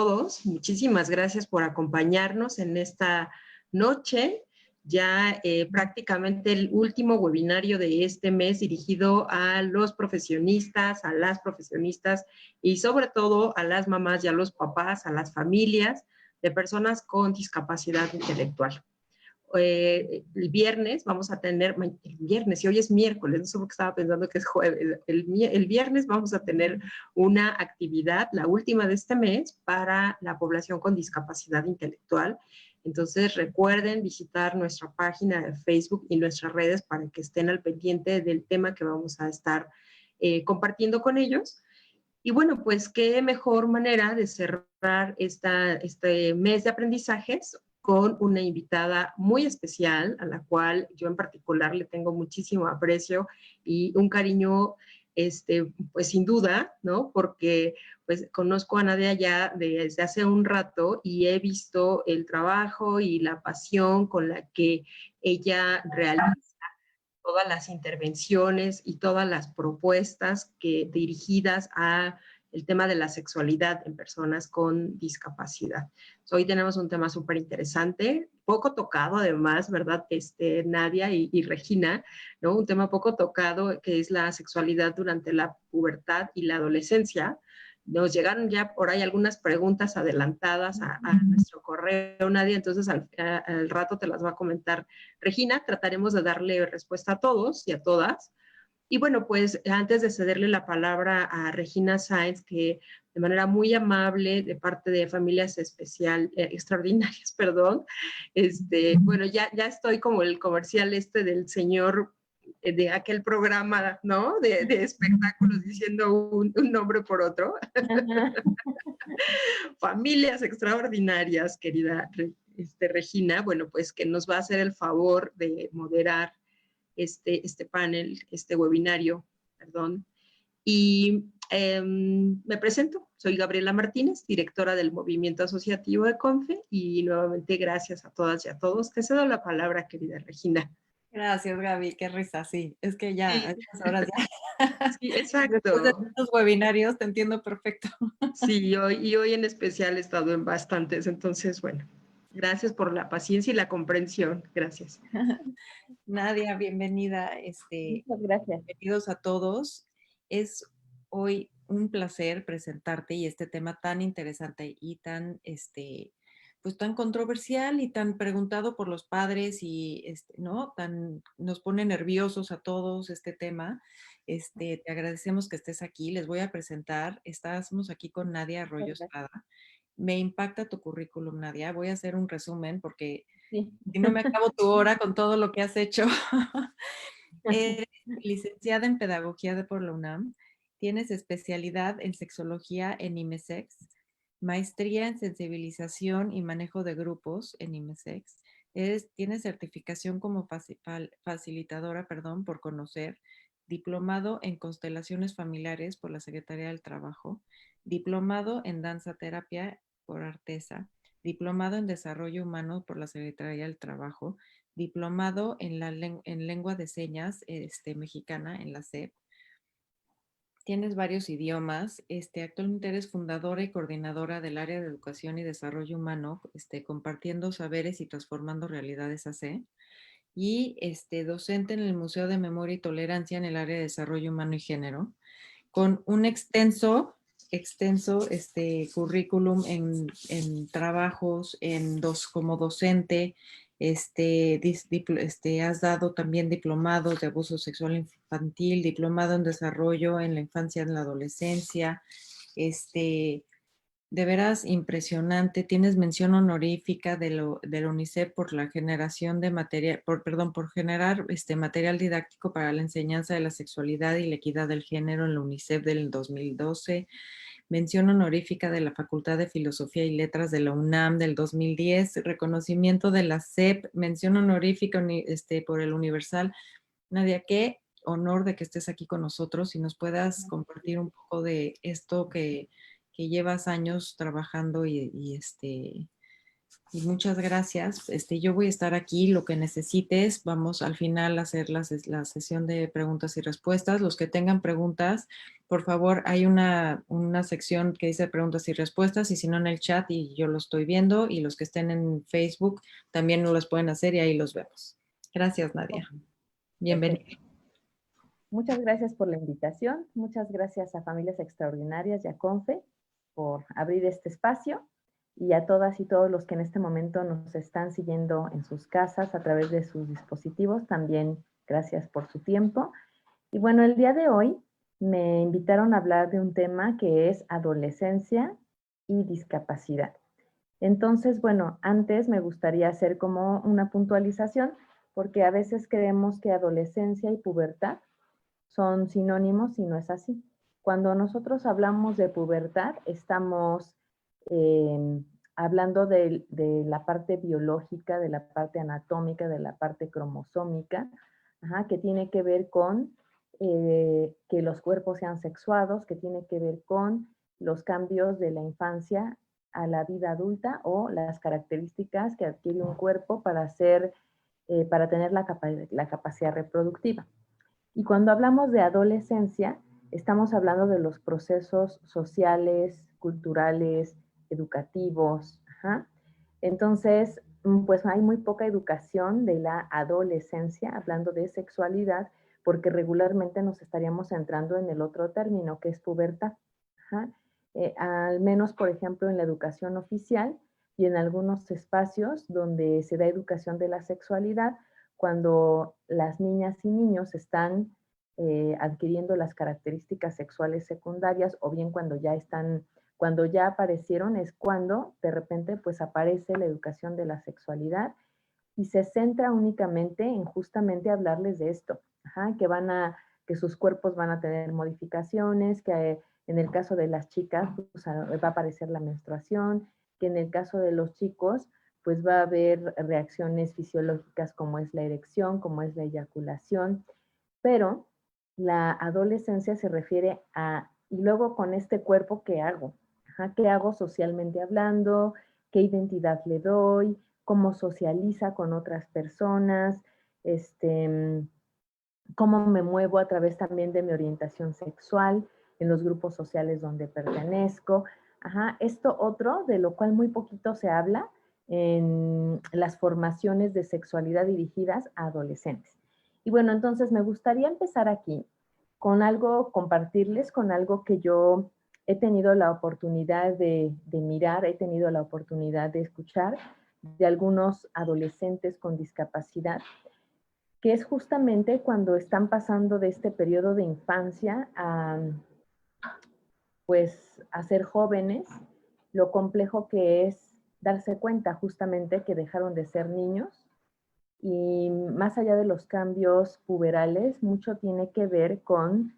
todos, muchísimas gracias por acompañarnos en esta noche, ya prácticamente el último webinario de este mes dirigido a los profesionistas, a las profesionistas y sobre todo a las mamás y a los papás, a las familias de personas con discapacidad intelectual. El viernes vamos a tener, el viernes, y hoy es miércoles, no sé por qué estaba pensando que es jueves, el viernes vamos a tener una actividad, la última de este mes, para la población con discapacidad intelectual. Entonces recuerden visitar nuestra página de Facebook y nuestras redes para que estén al pendiente del tema que vamos a estar compartiendo con ellos. Y bueno, pues qué mejor manera de cerrar este mes de aprendizajes con una invitada muy especial, a la cual yo en particular le tengo muchísimo aprecio y un cariño, pues sin duda, ¿no? Porque pues conozco a Nadia ya desde hace un rato y he visto el trabajo y la pasión con la que ella realiza todas las intervenciones y todas las propuestas dirigidas a el tema de la sexualidad en personas con discapacidad. Hoy tenemos un tema súper interesante, poco tocado además, ¿verdad? Nadia y Regina, ¿no? Un tema poco tocado que es la sexualidad durante la pubertad y la adolescencia. Nos llegaron ya por ahí algunas preguntas adelantadas a nuestro correo, Nadia, entonces al rato te las va a comentar Regina. Trataremos de darle respuesta a todos y a todas. Y bueno, pues antes de cederle la palabra a Regina Sáenz, que de manera muy amable de parte de Familias Extraordinarias, perdón, bueno, ya estoy como el comercial del señor de aquel programa, ¿no? De espectáculos diciendo un nombre por otro. Familias Extraordinarias, querida Regina, bueno, pues que nos va a hacer el favor de moderar este panel, este webinario, perdón. Y me presento, soy Gabriela Martínez, directora del Movimiento Asociativo de CONFE, y nuevamente gracias a todas y a todos. Te cedo la palabra, querida Regina. Gracias, Gaby, qué risa, sí, es que ya, Sí. a estas horas ya. Sí, Después de exacto. estos webinarios te entiendo perfecto. Sí, hoy en especial he estado en bastantes, entonces, bueno, gracias por la paciencia y la comprensión. Gracias. Nadia, bienvenida, Muchas gracias. bienvenidos a todos. Es hoy un placer presentarte y este tema tan interesante y tan, pues tan controversial y tan preguntado por los padres y, ¿no? Nos pone nerviosos a todos este tema. Te agradecemos que estés aquí. Les voy a presentar. Estamos aquí con Nadia Arroyo Estrada. Me impacta tu currículum, Nadia. Voy a hacer un resumen porque Sí. si no me acabo tu hora con todo lo que has hecho. Eres licenciada en Pedagogía por la UNAM, tienes especialidad en Sexología en IMESEX, maestría en Sensibilización y Manejo de Grupos en IMESEX, tienes certificación como facilitadora, perdón, por Conocer, diplomado en Constelaciones Familiares por la Secretaría del Trabajo, diplomado en Danza Terapia por Artesa, diplomado en Desarrollo Humano por la Secretaría del Trabajo, diplomado en lengua de señas mexicana en la SEP. Tienes varios idiomas. Actualmente eres fundadora y coordinadora del área de educación y desarrollo humano, compartiendo saberes y transformando realidades AC. Y docente en el Museo de Memoria y Tolerancia en el área de desarrollo humano y género, con un extenso currículum en trabajos como docente. Has dado también diplomados de abuso sexual infantil, diplomado en desarrollo en la infancia y en la adolescencia. De veras impresionante. Tienes mención honorífica de la UNICEF por la generación de material, por generar material didáctico para la enseñanza de la sexualidad y la equidad del género en la UNICEF del 2012. Mención honorífica de la Facultad de Filosofía y Letras de la UNAM del 2010. Reconocimiento de la SEP. Mención honorífica por el Universal. Nadia, qué honor de que estés aquí con nosotros y nos puedas compartir un poco de esto que llevas años trabajando y Y muchas gracias. Yo voy a estar aquí, lo que necesites. Vamos al final a hacer la sesión de preguntas y respuestas. Los que tengan preguntas, por favor, hay una sección que dice preguntas y respuestas, y si no en el chat, y yo lo estoy viendo, y los que estén en Facebook también no los pueden hacer y ahí los vemos. Gracias, Nadia. Bienvenida. Perfecto. Muchas gracias por la invitación. Muchas gracias a Familias Extraordinarias y a CONFE por abrir este espacio, y a todas y todos los que en este momento nos están siguiendo en sus casas a través de sus dispositivos. También gracias por su tiempo. Y bueno, el día de hoy me invitaron a hablar de un tema que es adolescencia y discapacidad. Entonces, bueno, antes me gustaría hacer como una puntualización, porque a veces creemos que adolescencia y pubertad son sinónimos y no es así. Cuando nosotros hablamos de pubertad, estamos hablando de la parte biológica, de la parte anatómica, de la parte cromosómica, que tiene que ver con que los cuerpos sean sexuados, que tiene que ver con los cambios de la infancia a la vida adulta, o las características que adquiere un cuerpo para tener la capacidad reproductiva. Y cuando hablamos de adolescencia, estamos hablando de los procesos sociales, culturales, educativos. Entonces, pues hay muy poca educación de la adolescencia, hablando de sexualidad, porque regularmente nos estaríamos centrando en el otro término, que es pubertad. Al menos, por ejemplo, en la educación oficial y en algunos espacios donde se da educación de la sexualidad, cuando las niñas y niños están adquiriendo las características sexuales secundarias, o bien cuando ya aparecieron, es cuando de repente pues aparece la educación de la sexualidad, y se centra únicamente en justamente hablarles de esto, que sus cuerpos van a tener modificaciones, que en el caso de las chicas pues, va a aparecer la menstruación, que en el caso de los chicos pues va a haber reacciones fisiológicas como es la erección, como es la eyaculación, pero la adolescencia se refiere a, y luego con este cuerpo, ¿qué hago? ¿Qué hago socialmente hablando? ¿Qué identidad le doy? ¿Cómo socializa con otras personas? ¿Cómo me muevo a través también de mi orientación sexual en los grupos sociales donde pertenezco? Esto otro, de lo cual muy poquito se habla en las formaciones de sexualidad dirigidas a adolescentes. Y bueno, entonces me gustaría empezar aquí con algo, compartirles con algo que yo he tenido la oportunidad de mirar, he tenido la oportunidad de escuchar de algunos adolescentes con discapacidad, que es justamente cuando están pasando de este periodo de infancia a ser jóvenes, lo complejo que es darse cuenta justamente que dejaron de ser niños. Y más allá de los cambios puberales, mucho tiene que ver con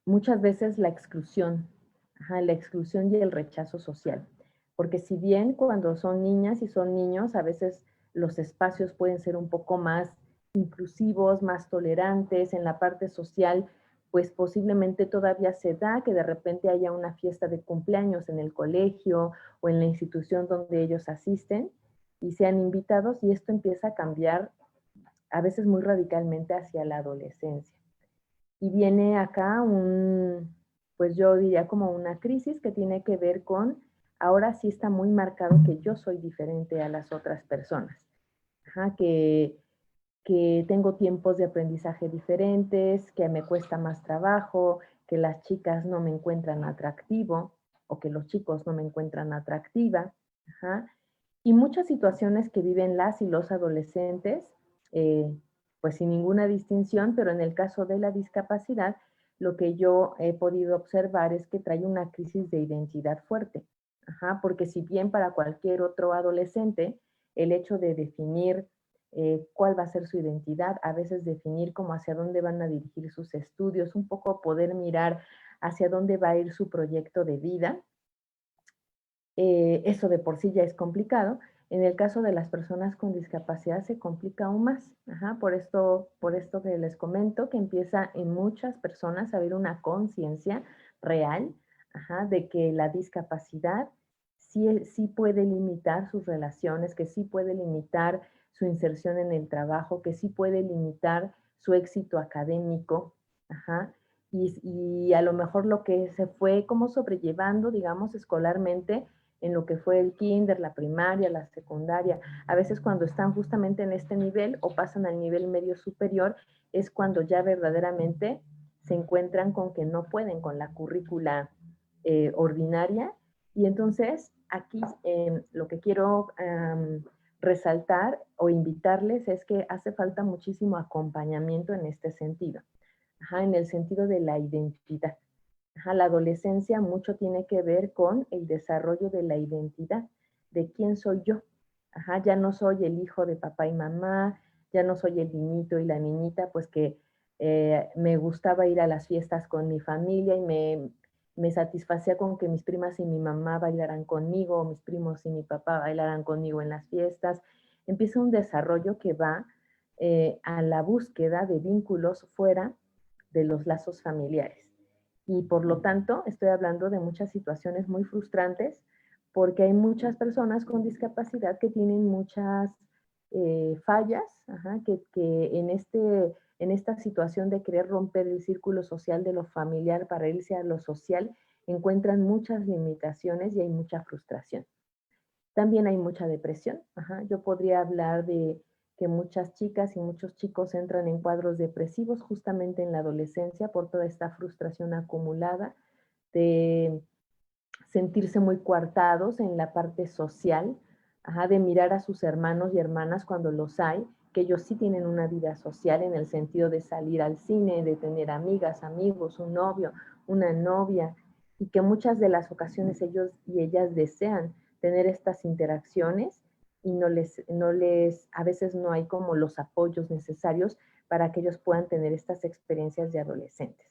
muchas veces la exclusión y el rechazo social. Porque si bien cuando son niñas y son niños, a veces los espacios pueden ser un poco más inclusivos, más tolerantes en la parte social, pues posiblemente todavía se da que de repente haya una fiesta de cumpleaños en el colegio o en la institución donde ellos asisten y sean invitados, y esto empieza a cambiar a veces muy radicalmente hacia la adolescencia. Y viene acá pues yo diría como una crisis que tiene que ver con, ahora sí está muy marcado que yo soy diferente a las otras personas, que tengo tiempos de aprendizaje diferentes, que me cuesta más trabajo, que las chicas no me encuentran atractivo, o que los chicos no me encuentran atractiva, y muchas situaciones que viven las y los adolescentes, pues sin ninguna distinción, pero en el caso de la discapacidad, lo que yo he podido observar es que trae una crisis de identidad fuerte, porque si bien para cualquier otro adolescente, el hecho de definir cuál va a ser su identidad, a veces definir como hacia dónde van a dirigir sus estudios, un poco poder mirar hacia dónde va a ir su proyecto de vida, eso de por sí ya es complicado. En el caso de las personas con discapacidad se complica aún más. Por esto que les comento, que empieza en muchas personas a haber una conciencia real de que la discapacidad sí puede limitar sus relaciones, que sí puede limitar su inserción en el trabajo, que sí puede limitar su éxito académico, ajá, y a lo mejor lo que se fue como sobrellevando, digamos, escolarmente, en lo que fue el kinder, la primaria, la secundaria. A veces cuando están justamente en este nivel o pasan al nivel medio superior, es cuando ya verdaderamente se encuentran con que no pueden con la currícula ordinaria. Y entonces aquí lo que quiero resaltar o invitarles es que hace falta muchísimo acompañamiento en este sentido, ajá, en el sentido de la identidad. Ajá, la adolescencia mucho tiene que ver con el desarrollo de la identidad, de quién soy yo. Ajá, ya no soy el hijo de papá y mamá, ya no soy el niñito y la niñita, pues que me gustaba ir a las fiestas con mi familia y me satisfacía con que mis primas y mi mamá bailaran conmigo, o mis primos y mi papá bailaran conmigo en las fiestas. Empieza un desarrollo que va a la búsqueda de vínculos fuera de los lazos familiares. Y por lo tanto, estoy hablando de muchas situaciones muy frustrantes porque hay muchas personas con discapacidad que tienen muchas fallas, ajá, que en esta situación de querer romper el círculo social de lo familiar para irse a lo social, encuentran muchas limitaciones y hay mucha frustración. También hay mucha depresión. Ajá. Yo podría hablar de que muchas chicas y muchos chicos entran en cuadros depresivos justamente en la adolescencia por toda esta frustración acumulada, de sentirse muy coartados en la parte social, ajá, de mirar a sus hermanos y hermanas cuando los hay, que ellos sí tienen una vida social en el sentido de salir al cine, de tener amigas, amigos, un novio, una novia, y que muchas de las ocasiones ellos y ellas desean tener estas interacciones y a veces no hay como los apoyos necesarios para que ellos puedan tener estas experiencias de adolescentes.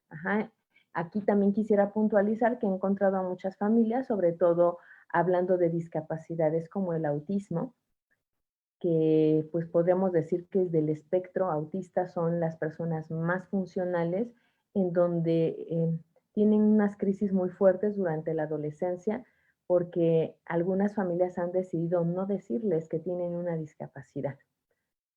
Ajá. Aquí también quisiera puntualizar que he encontrado a muchas familias, sobre todo hablando de discapacidades como el autismo, que pues podemos decir que del espectro autista son las personas más funcionales, en donde tienen unas crisis muy fuertes durante la adolescencia, porque algunas familias han decidido no decirles que tienen una discapacidad.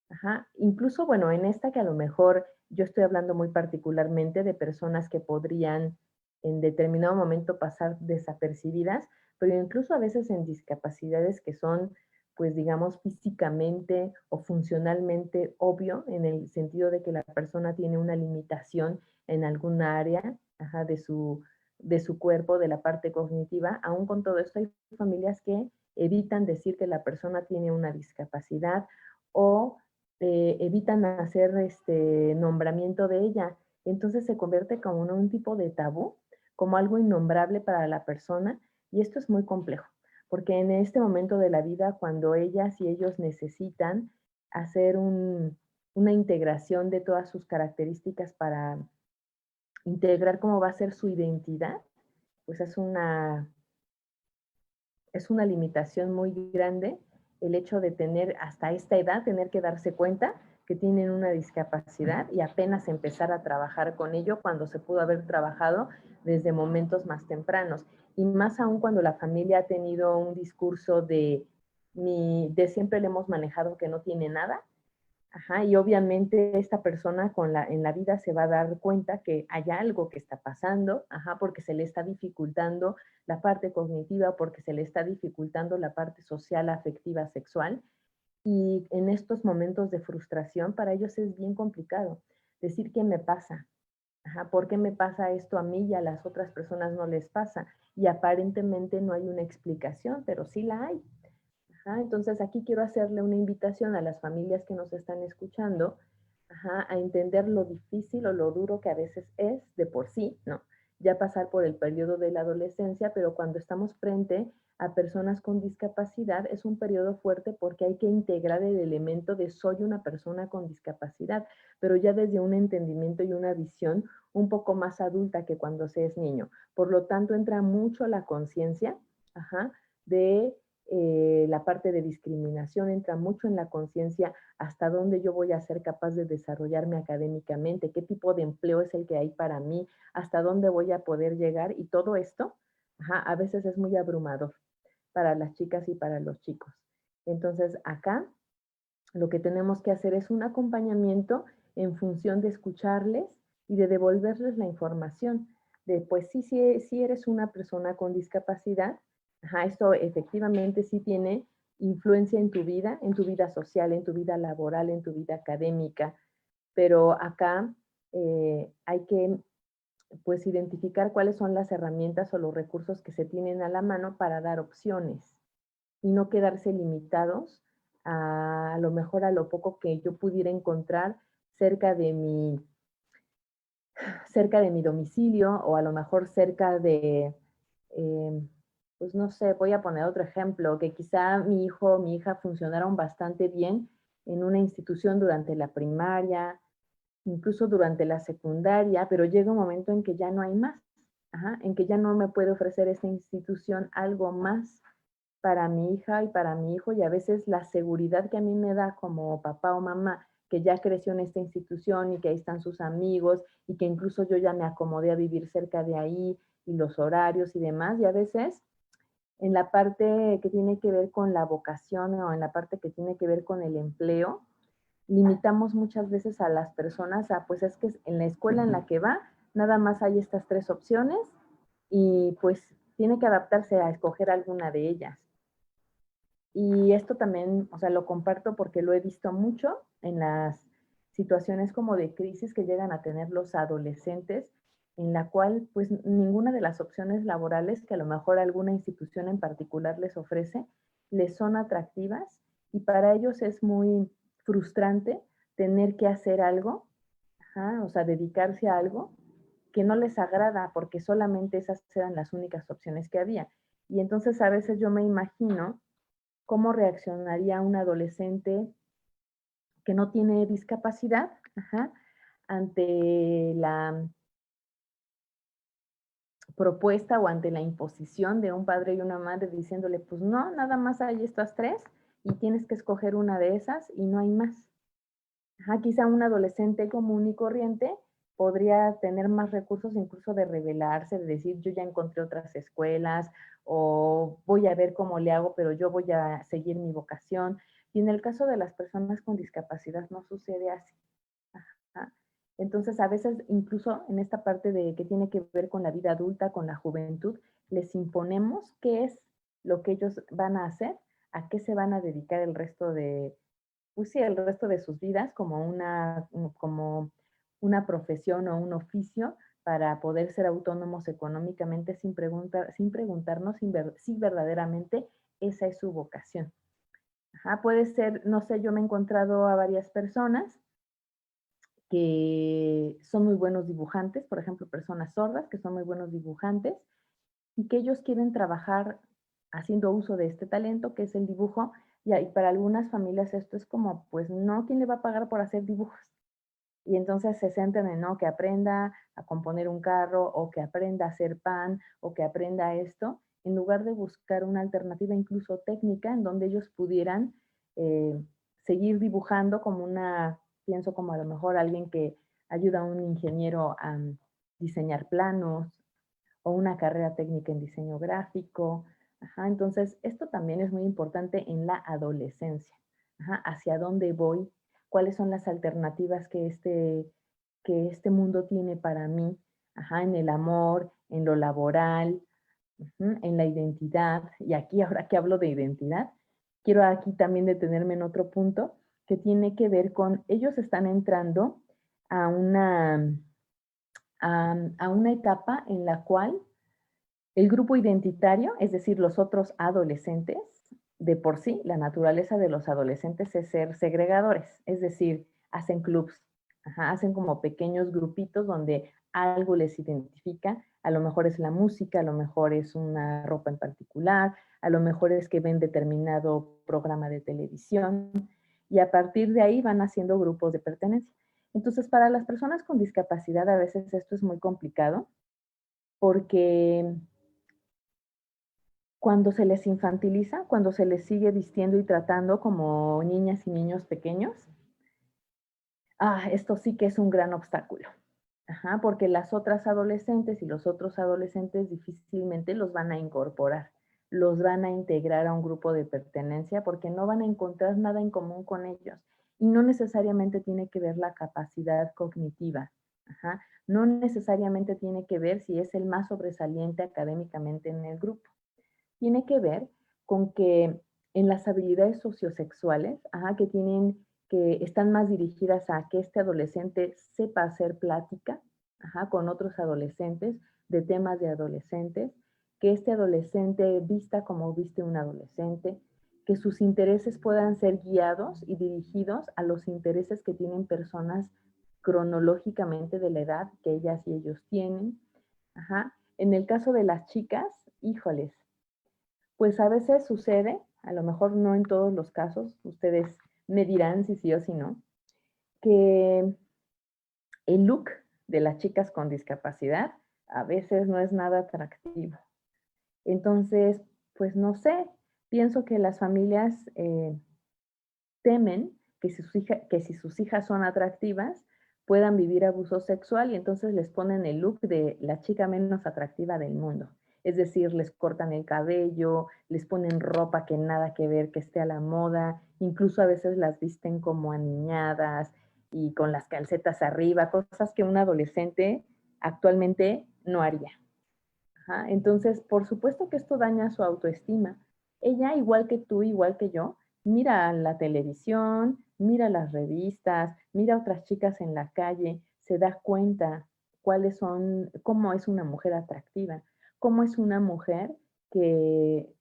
Ajá. Incluso, bueno, en esta que a lo mejor yo estoy hablando muy particularmente de personas que podrían en determinado momento pasar desapercibidas, pero incluso a veces en discapacidades que son, pues digamos, físicamente o funcionalmente obvio, en el sentido de que la persona tiene una limitación en alguna área, ajá, de su cuerpo, de la parte cognitiva. Aún con todo esto hay familias que evitan decir que la persona tiene una discapacidad o evitan hacer este nombramiento de ella. Entonces se convierte como en un tipo de tabú, como algo innombrable para la persona, y esto es muy complejo, porque en este momento de la vida, cuando ellas y ellos necesitan hacer una integración de todas sus características para integrar cómo va a ser su identidad, pues es una limitación muy grande el hecho de tener hasta esta edad, tener que darse cuenta que tienen una discapacidad y apenas empezar a trabajar con ello cuando se pudo haber trabajado desde momentos más tempranos. Y más aún cuando la familia ha tenido un discurso de siempre le hemos manejado que no tiene nada. Ajá, y obviamente esta persona en la vida se va a dar cuenta que hay algo que está pasando, ajá, porque se le está dificultando la parte cognitiva, porque se le está dificultando la parte social, afectiva, sexual. Y en estos momentos de frustración para ellos es bien complicado decir qué me pasa, ajá, por qué me pasa esto a mí y a las otras personas no les pasa. Y aparentemente no hay una explicación, pero sí la hay. Ajá, entonces aquí quiero hacerle una invitación a las familias que nos están escuchando, ajá, a entender lo difícil o lo duro que a veces es de por sí, ¿no? Ya pasar por el periodo de la adolescencia, pero cuando estamos frente a personas con discapacidad es un periodo fuerte porque hay que integrar el elemento de soy una persona con discapacidad, pero ya desde un entendimiento y una visión un poco más adulta que cuando se es niño. Por lo tanto, entra mucho la conciencia, ajá, de la parte de discriminación, entra mucho en la conciencia hasta dónde yo voy a ser capaz de desarrollarme académicamente, qué tipo de empleo es el que hay para mí, hasta dónde voy a poder llegar y todo esto, ajá, a veces es muy abrumador. para las chicas y para los chicos. Entonces, acá lo que tenemos que hacer es un acompañamiento en función de escucharles y de devolverles la información de, pues sí eres una persona con discapacidad, esto efectivamente sí tiene influencia en tu vida social, en tu vida laboral, en tu vida académica, pero acá hay que pues identificar cuáles son las herramientas o los recursos que se tienen a la mano para dar opciones y no quedarse limitados a lo mejor a lo poco que yo pudiera encontrar cerca de mi domicilio o a lo mejor cerca de, pues no sé, voy a poner otro ejemplo, que quizá mi hijo o mi hija funcionaron bastante bien en una institución durante la primaria, incluso durante la secundaria, pero llega un momento en que ya no hay más, en que ya no me puede ofrecer esta institución algo más para mi hija y para mi hijo, y a veces la seguridad que a mí me da como papá o mamá, que ya creció en esta institución y que ahí están sus amigos y que incluso yo ya me acomodé a vivir cerca de ahí y los horarios y demás, y a veces en la parte que tiene que ver con la vocación o en la parte que tiene que ver con el empleo, limitamos muchas veces a las personas a, pues es que en la escuela en la que va, nada más hay estas 3 opciones y pues tiene que adaptarse a escoger alguna de ellas. Y esto también, o sea, lo comparto porque lo he visto mucho en las situaciones como de crisis que llegan a tener los adolescentes, en la cual pues ninguna de las opciones laborales que a lo mejor alguna institución en particular les ofrece, les son atractivas y para ellos es muy frustrante tener que hacer algo, o sea, dedicarse a algo que no les agrada porque solamente esas eran las únicas opciones que había. Y entonces a veces yo me imagino cómo reaccionaría un adolescente que no tiene discapacidad ante la propuesta o ante la imposición de un padre y una madre diciéndole, pues no, nada más hay estas 3 y tienes que escoger una de esas y no hay más. Quizá un adolescente común y corriente podría tener más recursos incluso de rebelarse, de decir, yo ya encontré otras escuelas o voy a ver cómo le hago, pero yo voy a seguir mi vocación. Y en el caso de las personas con discapacidad no sucede así. Entonces, a veces, incluso en esta parte de que tiene que ver con la vida adulta, con la juventud, les imponemos qué es lo que ellos van a hacer, a qué se van a dedicar el resto de, pues sí, el resto de sus vidas como una profesión o un oficio para poder ser autónomos económicamente sin preguntarnos si verdaderamente esa es su vocación. Puede ser, no sé, yo me he encontrado a varias personas que son muy buenos dibujantes, por ejemplo, personas sordas que son muy buenos dibujantes y que ellos quieren trabajar haciendo uso de este talento que es el dibujo y para algunas familias esto es como, pues no, ¿quién le va a pagar por hacer dibujos? Y entonces se centran en, no, que aprenda a componer un carro o que aprenda a hacer pan o que aprenda esto, en lugar de buscar una alternativa incluso técnica en donde ellos pudieran eh, seguir dibujando como pienso como a lo mejor alguien que ayuda a un ingeniero a diseñar planos o una carrera técnica en diseño gráfico. Entonces, esto también es muy importante en la adolescencia. Hacia dónde voy, cuáles son las alternativas que este mundo tiene para mí, en el amor, en lo laboral, en la identidad. Y aquí, ahora que hablo de identidad, quiero aquí también detenerme en otro punto que tiene que ver con, ellos están entrando a una etapa en la cual el grupo identitario, es decir, los otros adolescentes, de por sí, la naturaleza de los adolescentes es ser segregadores, es decir, hacen clubs, hacen como pequeños grupitos donde algo les identifica, a lo mejor es la música, a lo mejor es una ropa en particular, a lo mejor es que ven determinado programa de televisión y a partir de ahí van haciendo grupos de pertenencia. Entonces, para las personas con discapacidad a veces esto es muy complicado porque cuando se les infantiliza, cuando se les sigue vistiendo y tratando como niñas y niños pequeños, esto sí que es un gran obstáculo. Porque las otras adolescentes y los otros adolescentes difícilmente los van a incorporar. los van a integrar a un grupo de pertenencia porque no van a encontrar nada en común con ellos. Y no necesariamente tiene que ver la capacidad cognitiva. Ajá. No necesariamente tiene que ver si es el más sobresaliente académicamente en el grupo. Tiene que ver con que en las habilidades sociosexuales, que están más dirigidas a que este adolescente sepa hacer plática con otros adolescentes de temas de adolescentes, que este adolescente vista como viste un adolescente, que sus intereses puedan ser guiados y dirigidos a los intereses que tienen personas cronológicamente de la edad que ellas y ellos tienen. En el caso de las chicas, híjoles, pues a veces sucede, a lo mejor no en todos los casos, ustedes me dirán si sí o si no, que el look de las chicas con discapacidad a veces no es nada atractivo. Entonces, pues no sé, pienso que las familias temen que si sus hijas son atractivas, puedan vivir abuso sexual y entonces les ponen el look de la chica menos atractiva del mundo. Es decir, les cortan el cabello, les ponen ropa que nada que ver, que esté a la moda, incluso a veces las visten como aniñadas y con las calcetas arriba, cosas que un adolescente actualmente no haría. Entonces, por supuesto que esto daña su autoestima. Ella, igual que tú, igual que yo, mira la televisión, mira las revistas, mira a otras chicas en la calle, se da cuenta cómo es una mujer atractiva, cómo es una mujer que,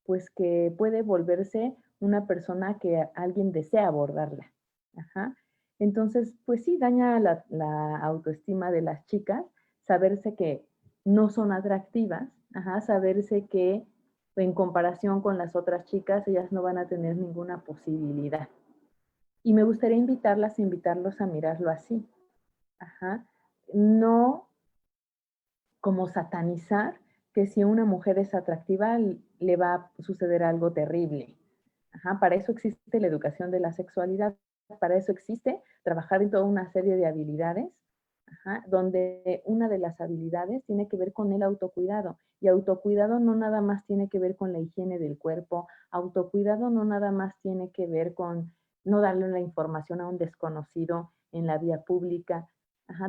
pues, que puede volverse una persona que alguien desea abordarla. Entonces, pues sí, daña la autoestima de las chicas, saberse que no son atractivas, saberse que en comparación con las otras chicas, ellas no van a tener ninguna posibilidad. Y me gustaría invitarlos a mirarlo así. No como satanizar que si una mujer es atractiva le va a suceder algo terrible. Para eso existe la educación de la sexualidad, para eso existe trabajar en toda una serie de habilidades, donde una de las habilidades tiene que ver con el autocuidado. Y autocuidado no nada más tiene que ver con la higiene del cuerpo, autocuidado no nada más tiene que ver con no darle la información a un desconocido en la vía pública.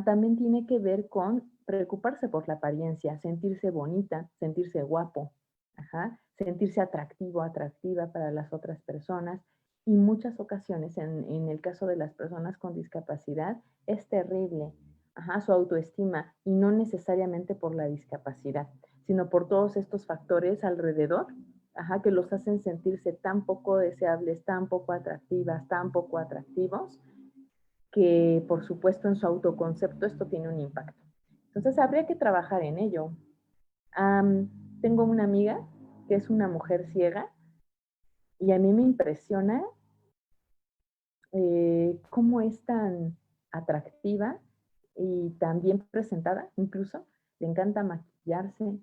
También tiene que ver con preocuparse por la apariencia, sentirse bonita, sentirse guapo, sentirse atractivo, atractiva para las otras personas. Y muchas ocasiones, en el caso de las personas con discapacidad, es terrible su autoestima, y no necesariamente por la discapacidad, sino por todos estos factores alrededor, que los hacen sentirse tan poco deseables, tan poco atractivas, tan poco atractivos, que por supuesto en su autoconcepto esto tiene un impacto. Entonces habría que trabajar en ello. Tengo una amiga que es una mujer ciega y a mí me impresiona cómo es tan atractiva y tan bien presentada, incluso. Le encanta maquillarse.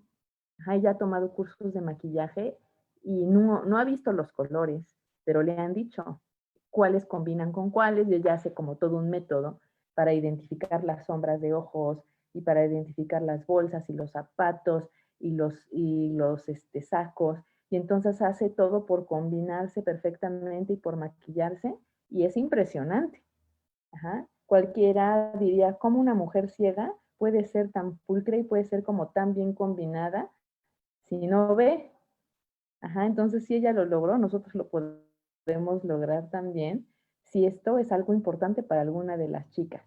Ella ha tomado cursos de maquillaje y no ha visto los colores, pero le han dicho cuáles combinan con cuáles, y ella hace como todo un método para identificar las sombras de ojos y para identificar las bolsas y los zapatos y los sacos, y entonces hace todo por combinarse perfectamente y por maquillarse, y es impresionante. Cualquiera diría, ¿cómo una mujer ciega puede ser tan pulcra y puede ser como tan bien combinada si no ve? Entonces, si ella lo logró, nosotros lo podemos lograr también, si esto es algo importante para alguna de las chicas.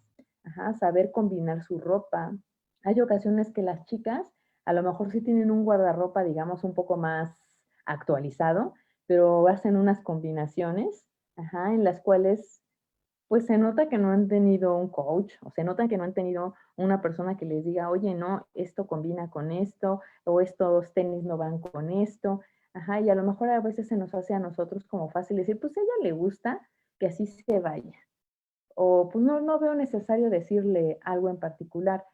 Saber combinar su ropa. Hay ocasiones que las chicas a lo mejor sí tienen un guardarropa, digamos, un poco más actualizado, pero hacen unas combinaciones, en las cuales pues se nota que no han tenido un coach, o se nota que no han tenido una persona que les diga, oye, no, esto combina con esto, o estos tenis no van con esto. Y a lo mejor a veces se nos hace a nosotros como fácil decir, pues a ella le gusta, que así se vaya. O pues no veo necesario decirle algo en particular,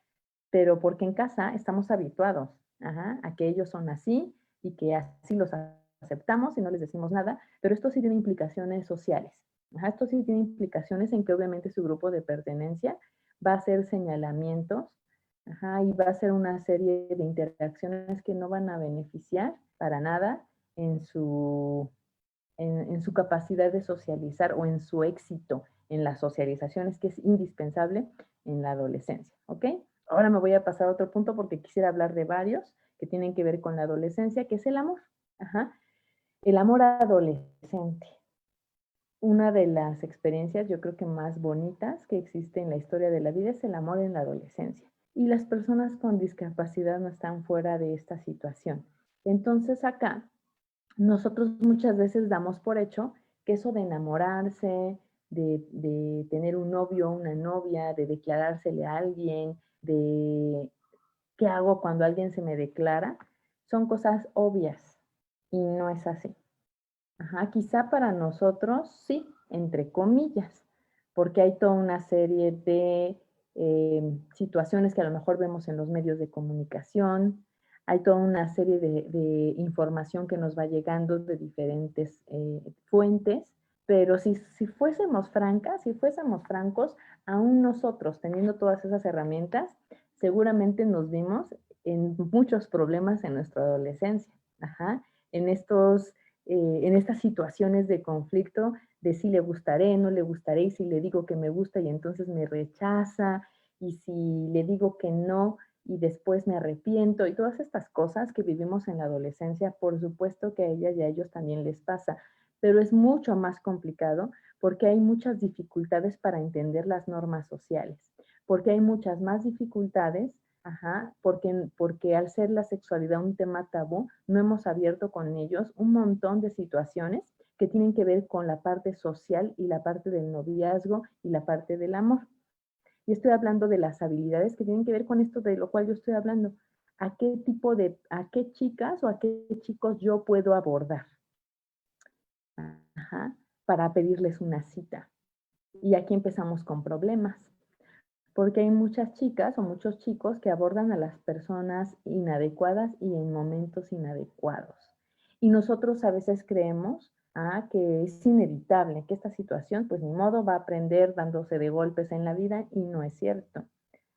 pero porque en casa estamos habituados a que ellos son así y que así los aceptamos y no les decimos nada, pero esto sí tiene implicaciones sociales. Esto sí tiene implicaciones en que obviamente su grupo de pertenencia va a hacer señalamientos Ajá, y va a ser una serie de interacciones que no van a beneficiar para nada en en su capacidad de socializar o en su éxito en las socializaciones, que es indispensable en la adolescencia, ¿ok? Ahora me voy a pasar a otro punto porque quisiera hablar de varios que tienen que ver con la adolescencia, que es el amor. Ajá. El amor adolescente. Una de las experiencias, yo creo que más bonitas que existe en la historia de la vida es el amor en la adolescencia. Y las personas con discapacidad no están fuera de esta situación. Entonces acá nosotros muchas veces damos por hecho que eso de enamorarse, de tener un novio o una novia, de declarársele a alguien, de qué hago cuando alguien se me declara, son cosas obvias y no es así. Ajá, quizá para nosotros sí, entre comillas, porque hay toda una serie de situaciones que a lo mejor vemos en los medios de comunicación, hay toda una serie de información que nos va llegando de diferentes fuentes, pero si fuésemos francas, si fuésemos francos, aún nosotros teniendo todas esas herramientas, seguramente nos vimos en muchos problemas en nuestra adolescencia, ajá, en en estas situaciones de conflicto, de si le gustaré, no le gustaré, y si le digo que me gusta y entonces me rechaza, y si le digo que no y después me arrepiento, y todas estas cosas que vivimos en la adolescencia, por supuesto que a ellas y a ellos también les pasa, pero es mucho más complicado porque hay muchas dificultades para entender las normas sociales, porque hay muchas más dificultades. Ajá, porque al ser la sexualidad un tema tabú, no hemos abierto con ellos un montón de situaciones que tienen que ver con la parte social y la parte del noviazgo y la parte del amor. Y estoy hablando de las habilidades que tienen que ver con esto de lo cual yo estoy hablando. A qué chicas o a qué chicos yo puedo abordar? Ajá, para pedirles una cita. Y aquí empezamos con problemas. Porque hay muchas chicas o muchos chicos que abordan a las personas inadecuadas y en momentos inadecuados. Y nosotros a veces creemos que es inevitable, que esta situación, pues ni modo, va a aprender dándose de golpes en la vida y no es cierto.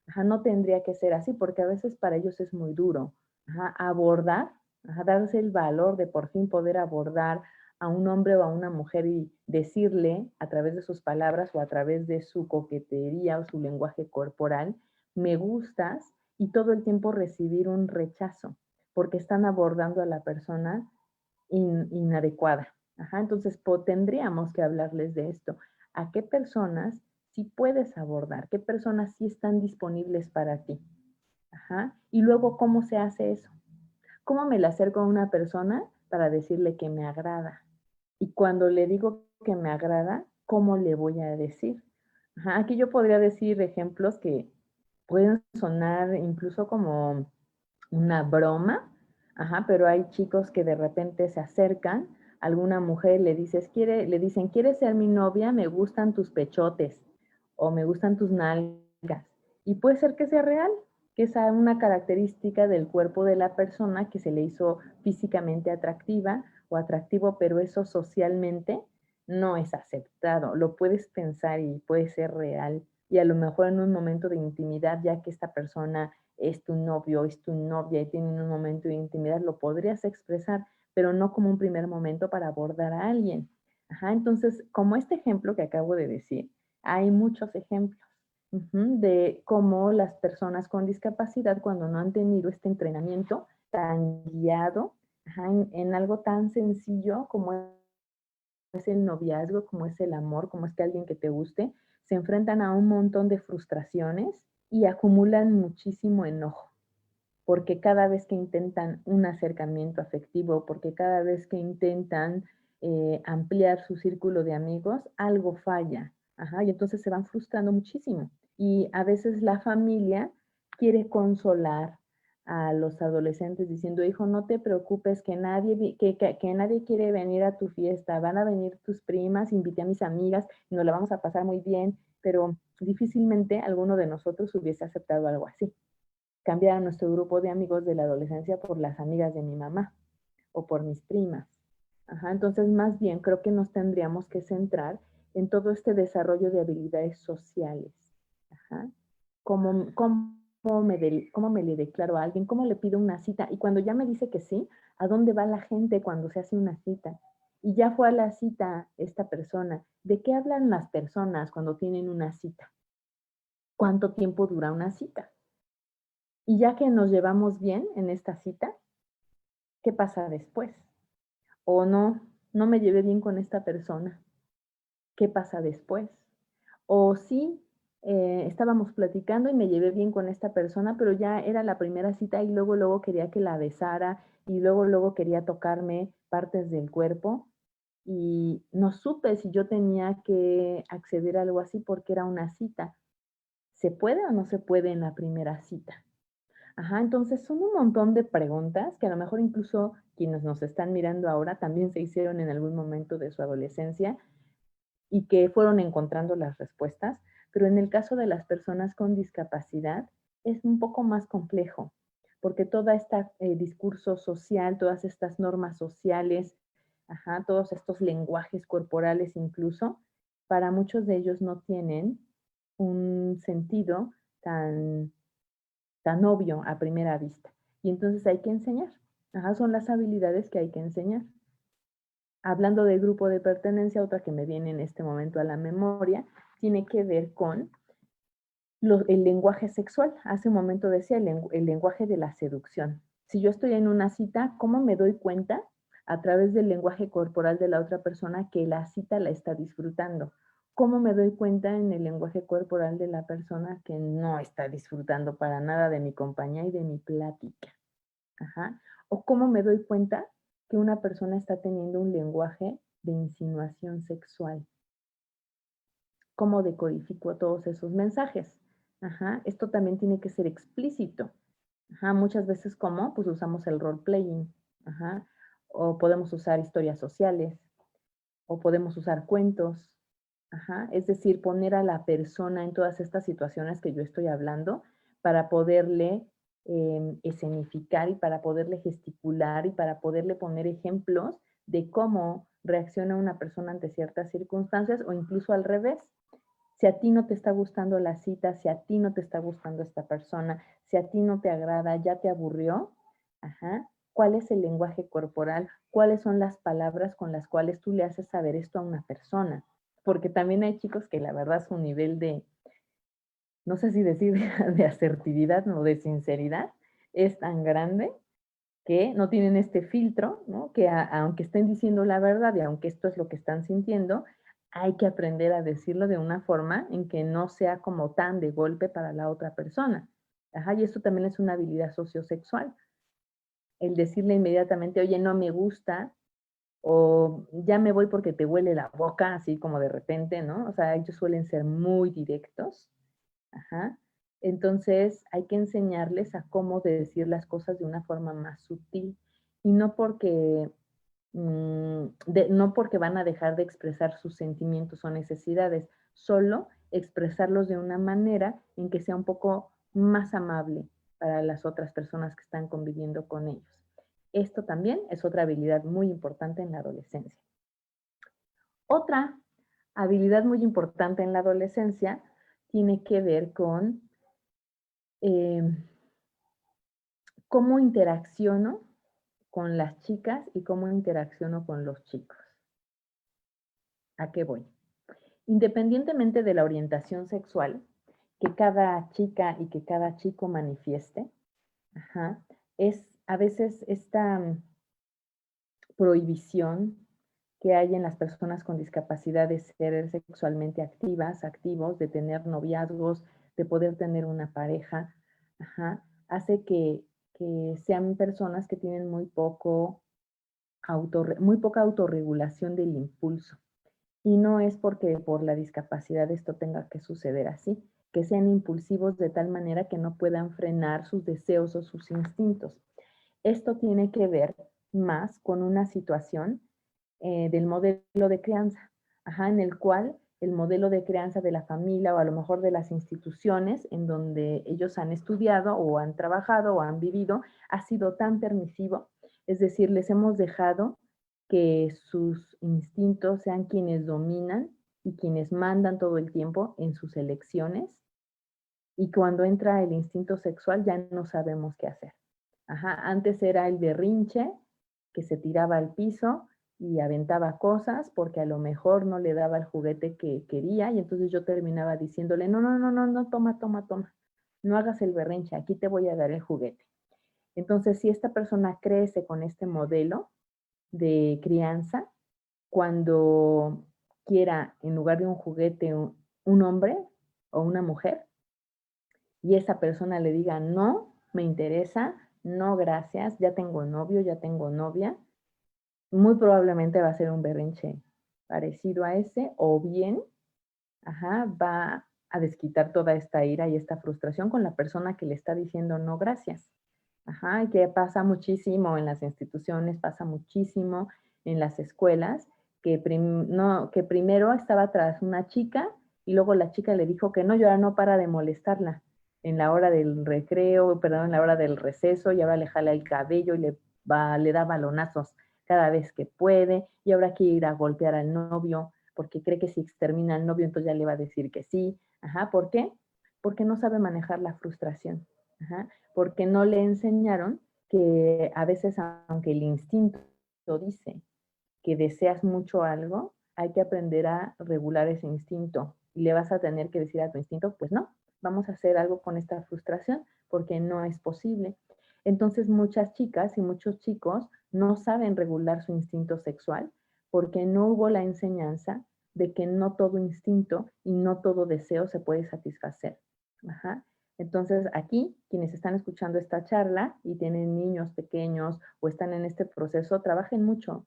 Ajá, no tendría que ser así porque a veces para ellos es muy duro. Ajá, abordar, darse el valor de por fin poder abordar a un hombre o a una mujer y decirle a través de sus palabras o a través de su coquetería o su lenguaje corporal, me gustas, y todo el tiempo recibir un rechazo porque están abordando a la persona inadecuada. Ajá, entonces tendríamos que hablarles de esto. ¿A qué personas sí puedes abordar? ¿Qué personas sí están disponibles para ti? Ajá. Y luego, ¿cómo se hace eso? ¿Cómo me le acerco a una persona para decirle que me agrada? Y cuando le digo que me agrada, ¿cómo le voy a decir? Ajá, aquí yo podría decir ejemplos que pueden sonar incluso como una broma, ajá, pero hay chicos que de repente se acercan a alguna mujer, le dicen, ¿quieres ser mi novia? Me gustan tus pechotes o me gustan tus nalgas. Y puede ser que sea real, que sea una característica del cuerpo de la persona que se le hizo físicamente atractiva o atractivo, pero eso socialmente no es aceptado. Lo puedes pensar y puede ser real. Y a lo mejor en un momento de intimidad, ya que esta persona es tu novio, es tu novia y tienen un momento de intimidad, lo podrías expresar, pero no como un primer momento para abordar a alguien. Ajá, entonces, como este ejemplo que acabo de decir, hay muchos ejemplos de cómo las personas con discapacidad, cuando no han tenido este entrenamiento tan guiado, ajá, en algo tan sencillo como es el noviazgo, como es el amor, como es que alguien que te guste, se enfrentan a un montón de frustraciones y acumulan muchísimo enojo, porque cada vez que intentan un acercamiento afectivo, porque cada vez que intentan ampliar su círculo de amigos, algo falla. Ajá, y entonces se van frustrando muchísimo. Y a veces la familia quiere consolar a los adolescentes diciendo, hijo, no te preocupes, que nadie quiere venir a tu fiesta, van a venir tus primas, invité a mis amigas, y nos la vamos a pasar muy bien, pero difícilmente alguno de nosotros hubiese aceptado algo así. Cambiar a nuestro grupo de amigos de la adolescencia por las amigas de mi mamá o por mis primas. Ajá, entonces, más bien creo que nos tendríamos que centrar en todo este desarrollo de habilidades sociales. Ajá. ¿Cómo cómo me le declaro a alguien, cómo le pido una cita. Y cuando ya me dice que sí, ¿a dónde va la gente cuando se hace una cita? Y ya fue a la cita esta persona. ¿De qué hablan las personas cuando tienen una cita? ¿Cuánto tiempo dura una cita? Y ya que nos llevamos bien en esta cita, ¿qué pasa después? O no me llevé bien con esta persona. ¿Qué pasa después? O sí, estábamos platicando y me llevé bien con esta persona, pero ya era la primera cita y luego quería que la besara y luego quería tocarme partes del cuerpo y no supe si yo tenía que acceder a algo así porque era una cita. ¿Se puede o no se puede en la primera cita? Ajá, entonces son un montón de preguntas que a lo mejor incluso quienes nos están mirando ahora también se hicieron en algún momento de su adolescencia y que fueron encontrando las respuestas, pero en el caso de las personas con discapacidad es un poco más complejo, porque todo este discurso social, todas estas normas sociales, ajá, todos estos lenguajes corporales incluso, para muchos de ellos no tienen un sentido tan obvio a primera vista. Y entonces hay que enseñar. Ajá, son las habilidades que hay que enseñar. Hablando del grupo de pertenencia, otra que me viene en este momento a la memoria, tiene que ver con el lenguaje sexual. Hace un momento decía el lenguaje de la seducción. Si yo estoy en una cita, ¿cómo me doy cuenta a través del lenguaje corporal de la otra persona que la cita la está disfrutando? ¿Cómo me doy cuenta en el lenguaje corporal de la persona que no está disfrutando para nada de mi compañía y de mi plática? Ajá. O cómo me doy cuenta que una persona está teniendo un lenguaje de insinuación sexual. ¿Cómo decodifico todos esos mensajes? Ajá. Esto también tiene que ser explícito. Ajá. Muchas veces, ¿cómo? Pues usamos el role playing. Ajá. O podemos usar historias sociales. O podemos usar cuentos. Ajá. Es decir, poner a la persona en todas estas situaciones que yo estoy hablando para poderle escenificar y para poderle gesticular y para poderle poner ejemplos de cómo reacciona una persona ante ciertas circunstancias o incluso al revés. Si a ti no te está gustando la cita, si a ti no te está gustando esta persona, si a ti no te agrada, ya te aburrió, ajá, ¿cuál es el lenguaje corporal? ¿Cuáles son las palabras con las cuales tú le haces saber esto a una persona? Porque también hay chicos que la verdad su nivel de, no sé si decir de asertividad o de sinceridad, es tan grande que no tienen este filtro, ¿no? Que aunque estén diciendo la verdad y aunque esto es lo que están sintiendo, hay que aprender a decirlo de una forma en que no sea como tan de golpe para la otra persona. Ajá, y esto también es una habilidad sociosexual. El decirle inmediatamente, oye, no me gusta, o ya me voy porque te huele la boca, así como de repente, ¿no? O sea, ellos suelen ser muy directos. Ajá. Entonces hay que enseñarles a cómo decir las cosas de una forma más sutil y no porque, no porque van a dejar de expresar sus sentimientos o necesidades, solo expresarlos de una manera en que sea un poco más amable para las otras personas que están conviviendo con ellos. Esto también es otra habilidad muy importante en la adolescencia. Otra habilidad muy importante en la adolescencia tiene que ver con cómo interacciono con las chicas y cómo interacciono con los chicos. ¿A qué voy? Independientemente de la orientación sexual que cada chica y que cada chico manifieste, ajá, es a veces esta prohibición que hay en las personas con discapacidad de ser sexualmente activas, activos, de tener noviazgos, de poder tener una pareja, ajá, hace que sean personas que tienen muy poca autorregulación del impulso. Y no es porque por la discapacidad esto tenga que suceder así, que sean impulsivos de tal manera que no puedan frenar sus deseos o sus instintos. Esto tiene que ver más con una situación del modelo de crianza, ajá, en el cual el modelo de crianza de la familia o a lo mejor de las instituciones en donde ellos han estudiado o han trabajado o han vivido ha sido tan permisivo, es decir, les hemos dejado que sus instintos sean quienes dominan y quienes mandan todo el tiempo en sus elecciones y cuando entra el instinto sexual ya no sabemos qué hacer. Ajá, antes era el berrinche, que se tiraba al piso y aventaba cosas porque a lo mejor no le daba el juguete que quería y entonces yo terminaba diciéndole, no, no, no, no, no, toma, toma, toma, no hagas el berrinche, aquí te voy a dar el juguete. Entonces, si esta persona crece con este modelo de crianza, cuando quiera, en lugar de un juguete, un hombre o una mujer, y esa persona le diga, no, me interesa, no, gracias, ya tengo novio, ya tengo novia, muy probablemente va a ser un berrinche parecido a ese, o bien, va a desquitar toda esta ira y esta frustración con la persona que le está diciendo no, gracias. Y que pasa muchísimo en las instituciones, pasa muchísimo en las escuelas, que, que primero estaba tras una chica y luego la chica le dijo que no, y ahora no para de molestarla en la hora del recreo, perdón, en la hora del receso, y ahora le jala el cabello y le da balonazos cada vez que puede, y ahora quiere ir a golpear al novio, porque cree que si extermina al novio, entonces ya le va a decir que sí. ¿Por qué? Porque no sabe manejar la frustración. Porque no le enseñaron que a veces, aunque el instinto dice que deseas mucho algo, hay que aprender a regular ese instinto. Y le vas a tener que decir a tu instinto, pues no, vamos a hacer algo con esta frustración, porque no es posible. Entonces muchas chicas y muchos chicos no saben regular su instinto sexual porque no hubo la enseñanza de que no todo instinto y no todo deseo se puede satisfacer. Entonces aquí, quienes están escuchando esta charla y tienen niños pequeños o están en este proceso, trabajen mucho.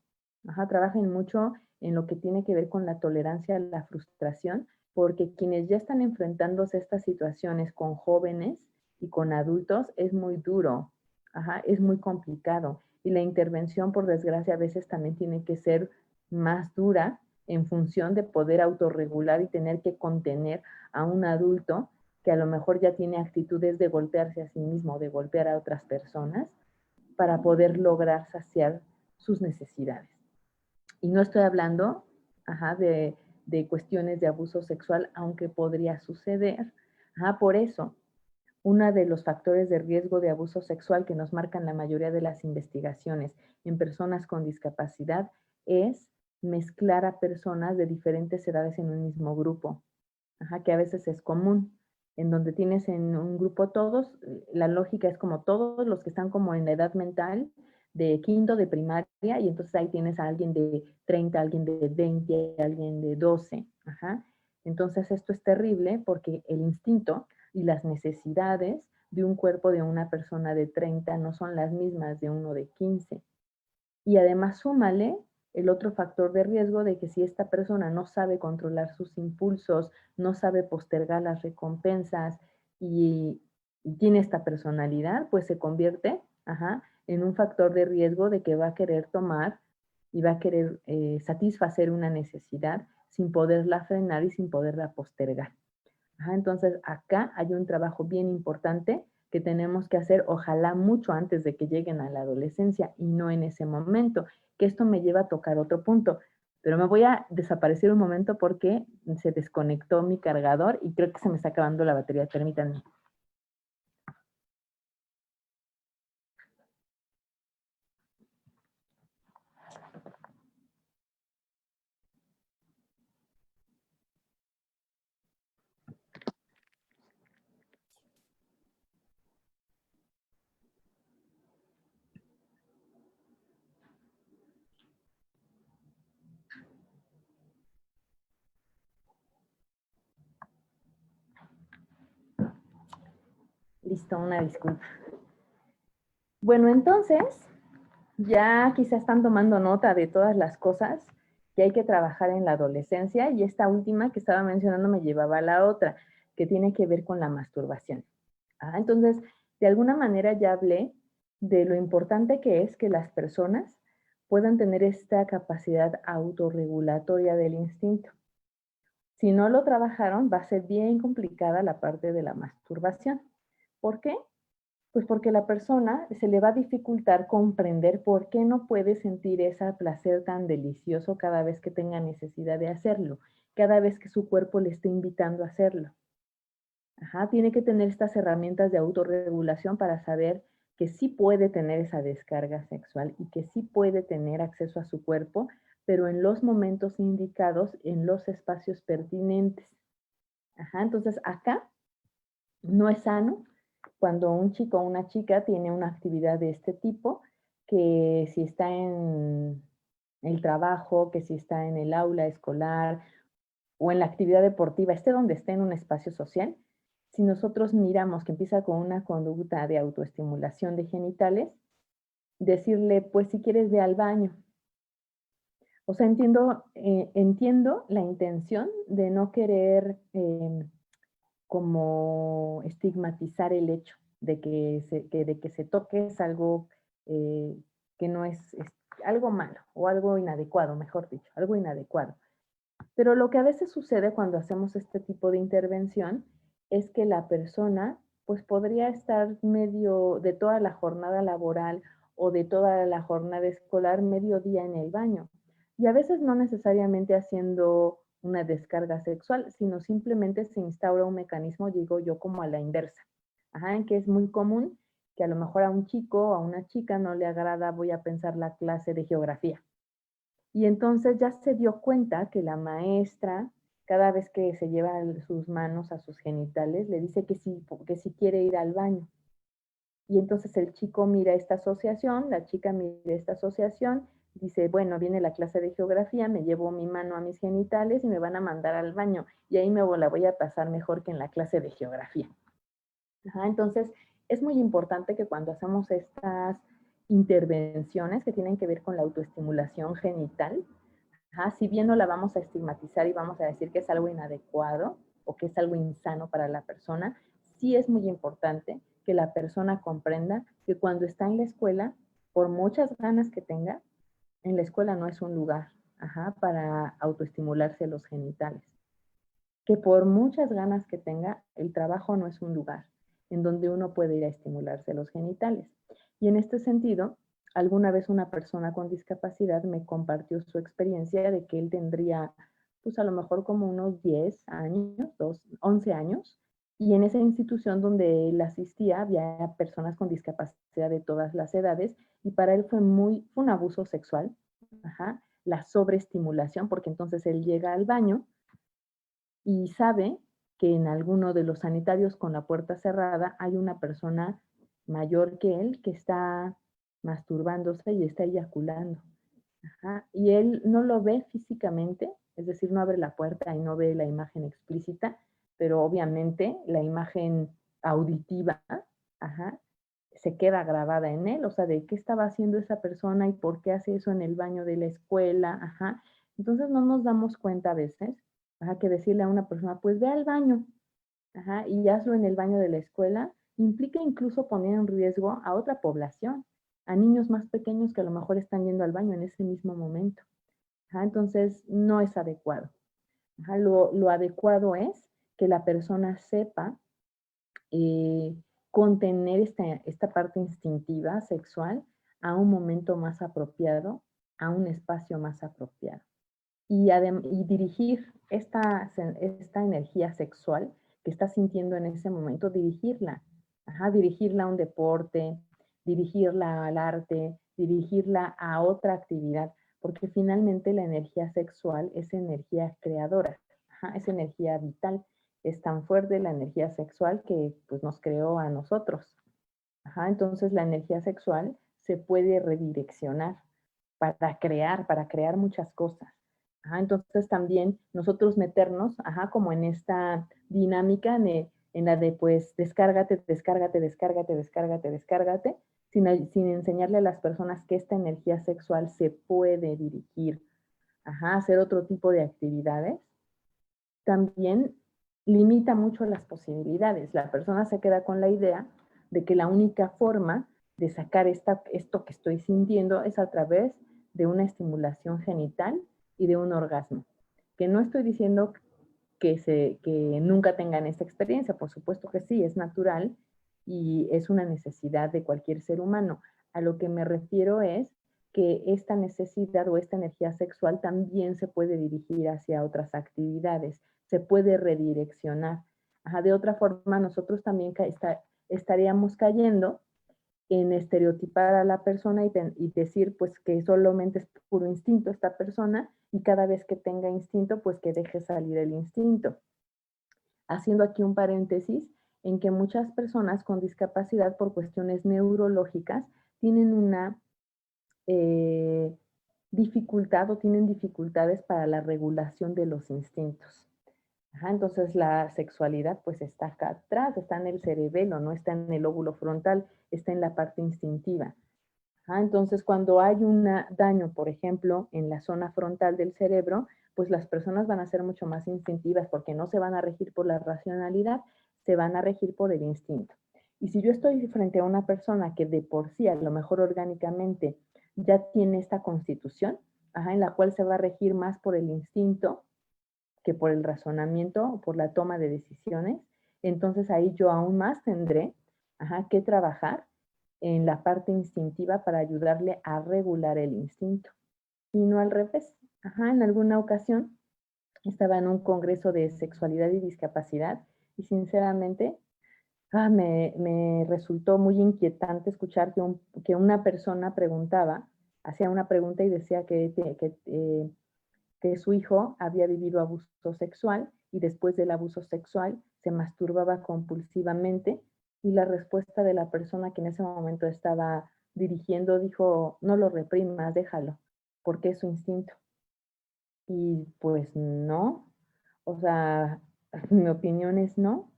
Trabajen mucho en lo que tiene que ver con la tolerancia a la frustración, porque quienes ya están enfrentándose a estas situaciones con jóvenes y con adultos es muy duro, es muy complicado. Y la intervención, por desgracia, a veces también tiene que ser más dura en función de poder autorregular y tener que contener a un adulto que a lo mejor ya tiene actitudes de golpearse a sí mismo, de golpear a otras personas, para poder lograr saciar sus necesidades. Y no estoy hablando de cuestiones de abuso sexual, aunque podría suceder. Por eso, uno de los factores de riesgo de abuso sexual que nos marcan la mayoría de las investigaciones en personas con discapacidad es mezclar a personas de diferentes edades en un mismo grupo, que a veces es común, en donde tienes en un grupo todos, la lógica es como todos los que están como en la edad mental de quinto, de primaria, y entonces ahí tienes a alguien de 30, alguien de 20, alguien de 12. Entonces esto es terrible porque el instinto y las necesidades de un cuerpo de una persona de 30 no son las mismas de uno de 15. Y además súmale el otro factor de riesgo de que si esta persona no sabe controlar sus impulsos, no sabe postergar las recompensas y tiene esta personalidad, pues se convierte en un factor de riesgo de que va a querer tomar y va a querer satisfacer una necesidad sin poderla frenar y sin poderla postergar. Entonces acá hay un trabajo bien importante que tenemos que hacer, ojalá mucho antes de que lleguen a la adolescencia y no en ese momento, que esto me lleva a tocar otro punto. Pero me voy a desaparecer un momento porque se desconectó mi cargador y creo que se me está acabando la batería. Permítanme. Listo, una disculpa. Bueno, entonces, ya quizá están tomando nota de todas las cosas que hay que trabajar en la adolescencia y esta última que estaba mencionando me llevaba a la otra, que tiene que ver con la masturbación. Entonces, de alguna manera ya hablé de lo importante que es que las personas puedan tener esta capacidad autorregulatoria del instinto. Si no lo trabajaron, va a ser bien complicada la parte de la masturbación. ¿Por qué? Pues porque la persona se le va a dificultar comprender por qué no puede sentir ese placer tan delicioso cada vez que tenga necesidad de hacerlo, cada vez que su cuerpo le esté invitando a hacerlo. Ajá, tiene que tener estas herramientas de autorregulación para saber que sí puede tener esa descarga sexual y que sí puede tener acceso a su cuerpo, pero en los momentos indicados, en los espacios pertinentes. Ajá, entonces acá no es sano cuando un chico o una chica tiene una actividad de este tipo, que si está en el trabajo, que si está en el aula escolar o en la actividad deportiva, esté donde esté en un espacio social, si nosotros miramos que empieza con una conducta de autoestimulación de genitales, decirle, pues si quieres ve al baño. O sea, entiendo la intención de no querer como estigmatizar el hecho de que se toque es algo eh, que no es algo malo o algo inadecuado, mejor dicho, algo inadecuado. Pero lo que a veces sucede cuando hacemos este tipo de intervención es que la persona pues podría estar medio de toda la jornada laboral o de toda la jornada escolar medio día en el baño. Y a veces no necesariamente haciendo una descarga sexual, sino simplemente se instaura un mecanismo, digo yo, como a la inversa. Ajá, en que es muy común que a lo mejor a un chico o a una chica no le agrada, voy a pensar, la clase de geografía. Y entonces ya se dio cuenta que la maestra, cada vez que se lleva sus manos a sus genitales, le dice que sí quiere ir al baño. Y entonces el chico mira esta asociación, la chica mira esta asociación, dice, bueno, viene la clase de geografía, me llevo mi mano a mis genitales y me van a mandar al baño. Y ahí la voy a pasar mejor que en la clase de geografía. Ajá, entonces, es muy importante que cuando hacemos estas intervenciones que tienen que ver con la autoestimulación genital, ajá, si bien no la vamos a estigmatizar y vamos a decir que es algo inadecuado o que es algo insano para la persona, sí es muy importante que la persona comprenda que cuando está en la escuela, por muchas ganas que tenga, en la escuela no es un lugar, ajá, para autoestimularse los genitales. Que por muchas ganas que tenga, el trabajo no es un lugar en donde uno puede ir a estimularse los genitales. Y en este sentido, alguna vez una persona con discapacidad me compartió su experiencia de que él tendría, pues a lo mejor como unos 10 años, 11 años, y en esa institución donde él asistía había personas con discapacidad de todas las edades, y para él fue un abuso sexual, ajá, la sobreestimulación, porque entonces él llega al baño y sabe que en alguno de los sanitarios con la puerta cerrada hay una persona mayor que él que está masturbándose y está eyaculando. Ajá. Y él no lo ve físicamente, es decir, no abre la puerta y no ve la imagen explícita, pero obviamente la imagen auditiva, ajá, se queda grabada en él, o sea, de qué estaba haciendo esa persona y por qué hace eso en el baño de la escuela, ajá. Entonces no nos damos cuenta a veces, ajá, que decirle a una persona, pues ve al baño, ajá, y hazlo en el baño de la escuela, implica incluso poner en riesgo a otra población, a niños más pequeños que a lo mejor están yendo al baño en ese mismo momento. Ajá, entonces, no es adecuado. Ajá, lo adecuado es que la persona sepa eh, contener esta parte instintiva sexual a un momento más apropiado, a un espacio más apropiado. Y dirigir esta energía sexual que está sintiendo en ese momento, dirigirla. Ajá, dirigirla a un deporte, dirigirla al arte, dirigirla a otra actividad, porque finalmente la energía sexual es energía creadora, ajá, es energía vital. Es tan fuerte la energía sexual que pues, nos creó a nosotros. Ajá, entonces la energía sexual se puede redireccionar para crear muchas cosas. Ajá, entonces también nosotros meternos, ajá, como en esta dinámica en la de pues descárgate, descárgate, descárgate, descárgate, descárgate, sin enseñarle a las personas que esta energía sexual se puede dirigir, ajá, a hacer otro tipo de actividades, también limita mucho las posibilidades. La persona se queda con la idea de que la única forma de sacar esto que estoy sintiendo es a través de una estimulación genital y de un orgasmo. Que no estoy diciendo que nunca tengan esta experiencia, por supuesto que sí, es natural y es una necesidad de cualquier ser humano. A lo que me refiero es que esta necesidad o esta energía sexual también se puede dirigir hacia otras actividades, se puede redireccionar Ajá, de otra forma, nosotros también estaríamos cayendo en estereotipar a la persona y decir pues que solamente es puro instinto esta persona y cada vez que tenga instinto pues que deje salir el instinto. Haciendo aquí un paréntesis en que muchas personas con discapacidad por cuestiones neurológicas tienen una dificultad o tienen dificultades para la regulación de los instintos. Ajá, entonces la sexualidad pues está acá atrás, está en el cerebelo, no está en el lóbulo frontal, está en la parte instintiva. Ajá, entonces cuando hay un daño, por ejemplo, en la zona frontal del cerebro, pues las personas van a ser mucho más instintivas porque no se van a regir por la racionalidad, se van a regir por el instinto. Y si yo estoy frente a una persona que de por sí, a lo mejor orgánicamente, ya tiene esta constitución, ajá, en la cual se va a regir más por el instinto, que por el razonamiento o por la toma de decisiones, entonces ahí yo aún más tendré que trabajar en la parte instintiva para ayudarle a regular el instinto. Y no al revés. En alguna ocasión estaba en un congreso de sexualidad y discapacidad y sinceramente me resultó muy inquietante escuchar que una persona hacía una pregunta y decía que su hijo había vivido abuso sexual y después del abuso sexual se masturbaba compulsivamente y la respuesta de la persona que en ese momento estaba dirigiendo dijo, no lo reprimas, déjalo, porque es su instinto. Y pues no, o sea, mi opinión es no,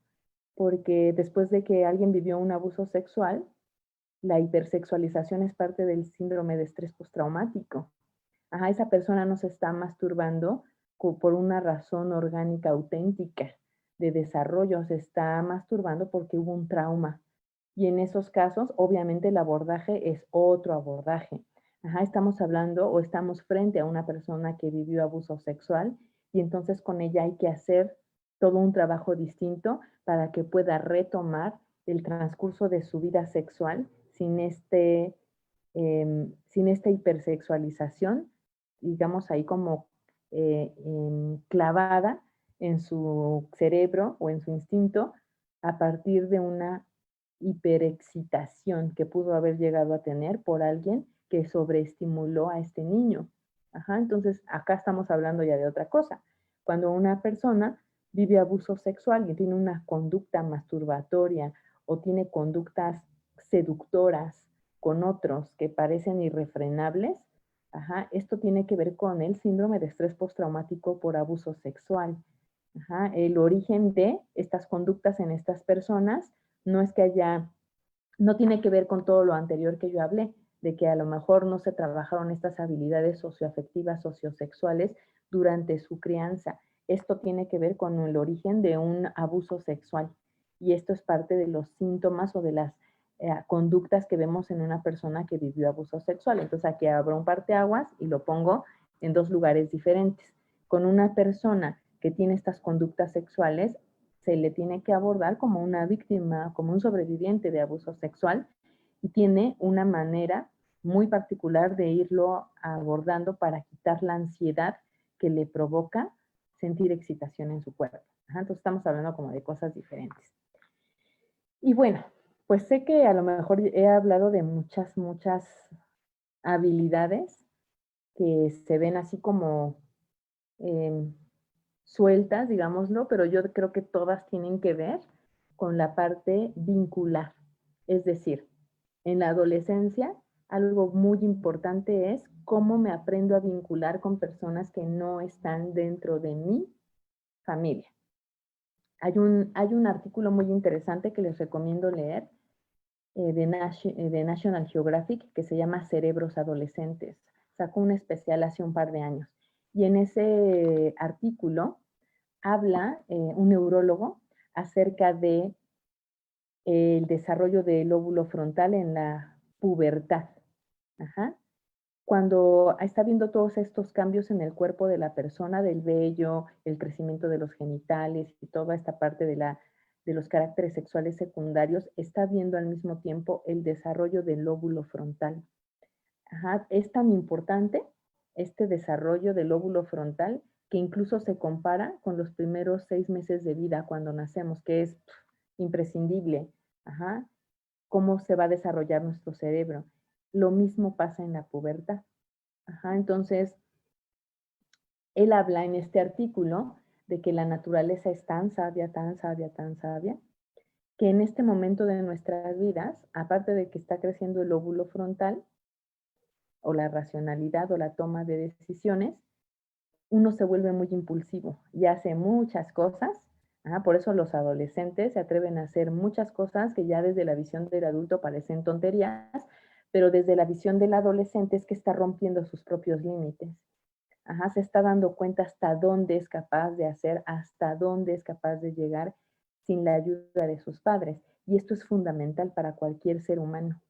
porque después de que alguien vivió un abuso sexual, la hipersexualización es parte del síndrome de estrés postraumático. Esa persona no se está masturbando por una razón orgánica auténtica de desarrollo, se está masturbando porque hubo un trauma. Y en esos casos, obviamente, el abordaje es otro abordaje. Estamos hablando o estamos frente a una persona que vivió abuso sexual y entonces con ella hay que hacer todo un trabajo distinto para que pueda retomar el transcurso de su vida sexual sin esta hipersexualización, digamos ahí como clavada en su cerebro o en su instinto a partir de una hiperexcitación que pudo haber llegado a tener por alguien que sobreestimuló a este niño. Entonces acá estamos hablando ya de otra cosa. Cuando una persona vive abuso sexual y tiene una conducta masturbatoria o tiene conductas seductoras con otros que parecen irrefrenables, esto tiene que ver con el síndrome de estrés postraumático por abuso sexual. El origen de estas conductas en estas personas no es que no tiene que ver con todo lo anterior que yo hablé, de que a lo mejor no se trabajaron estas habilidades socioafectivas, sociosexuales durante su crianza. Esto tiene que ver con el origen de un abuso sexual. Y esto es parte de los síntomas o de las conductas que vemos en una persona que vivió abuso sexual. Entonces aquí abro un parteaguas y lo pongo en dos lugares diferentes. Con una persona que tiene estas conductas sexuales, se le tiene que abordar como una víctima, como un sobreviviente de abuso sexual y tiene una manera muy particular de irlo abordando para quitar la ansiedad que le provoca sentir excitación en su cuerpo. Entonces estamos hablando como de cosas diferentes. Y bueno, pues sé que a lo mejor he hablado de muchas habilidades que se ven así como sueltas, digámoslo, pero yo creo que todas tienen que ver con la parte vincular. Es decir, en la adolescencia, algo muy importante es cómo me aprendo a vincular con personas que no están dentro de mi familia. Hay un artículo muy interesante que les recomiendo leer de National Geographic que se llama Cerebros Adolescentes. Sacó un especial hace un par de años. Y en ese artículo habla un neurólogo acerca de el desarrollo del lóbulo frontal en la pubertad. Cuando está viendo todos estos cambios en el cuerpo de la persona, del vello, el crecimiento de los genitales y toda esta parte de los caracteres sexuales secundarios, está viendo al mismo tiempo el desarrollo del lóbulo frontal. Es tan importante este desarrollo del lóbulo frontal que incluso se compara con los primeros 6 meses de vida cuando nacemos, que es imprescindible. Ajá. Cómo se va a desarrollar nuestro cerebro. Lo mismo pasa en la pubertad. Ajá. Entonces, él habla en este artículo de que la naturaleza es tan sabia, tan sabia, tan sabia, que en este momento de nuestras vidas, aparte de que está creciendo el lóbulo frontal, o la racionalidad o la toma de decisiones, uno se vuelve muy impulsivo y hace muchas cosas. Por eso los adolescentes se atreven a hacer muchas cosas que ya desde la visión del adulto parecen tonterías, pero desde la visión del adolescente es que está rompiendo sus propios límites. Se está dando cuenta hasta dónde es capaz de hacer, hasta dónde es capaz de llegar sin la ayuda de sus padres. Y esto es fundamental para cualquier ser humano.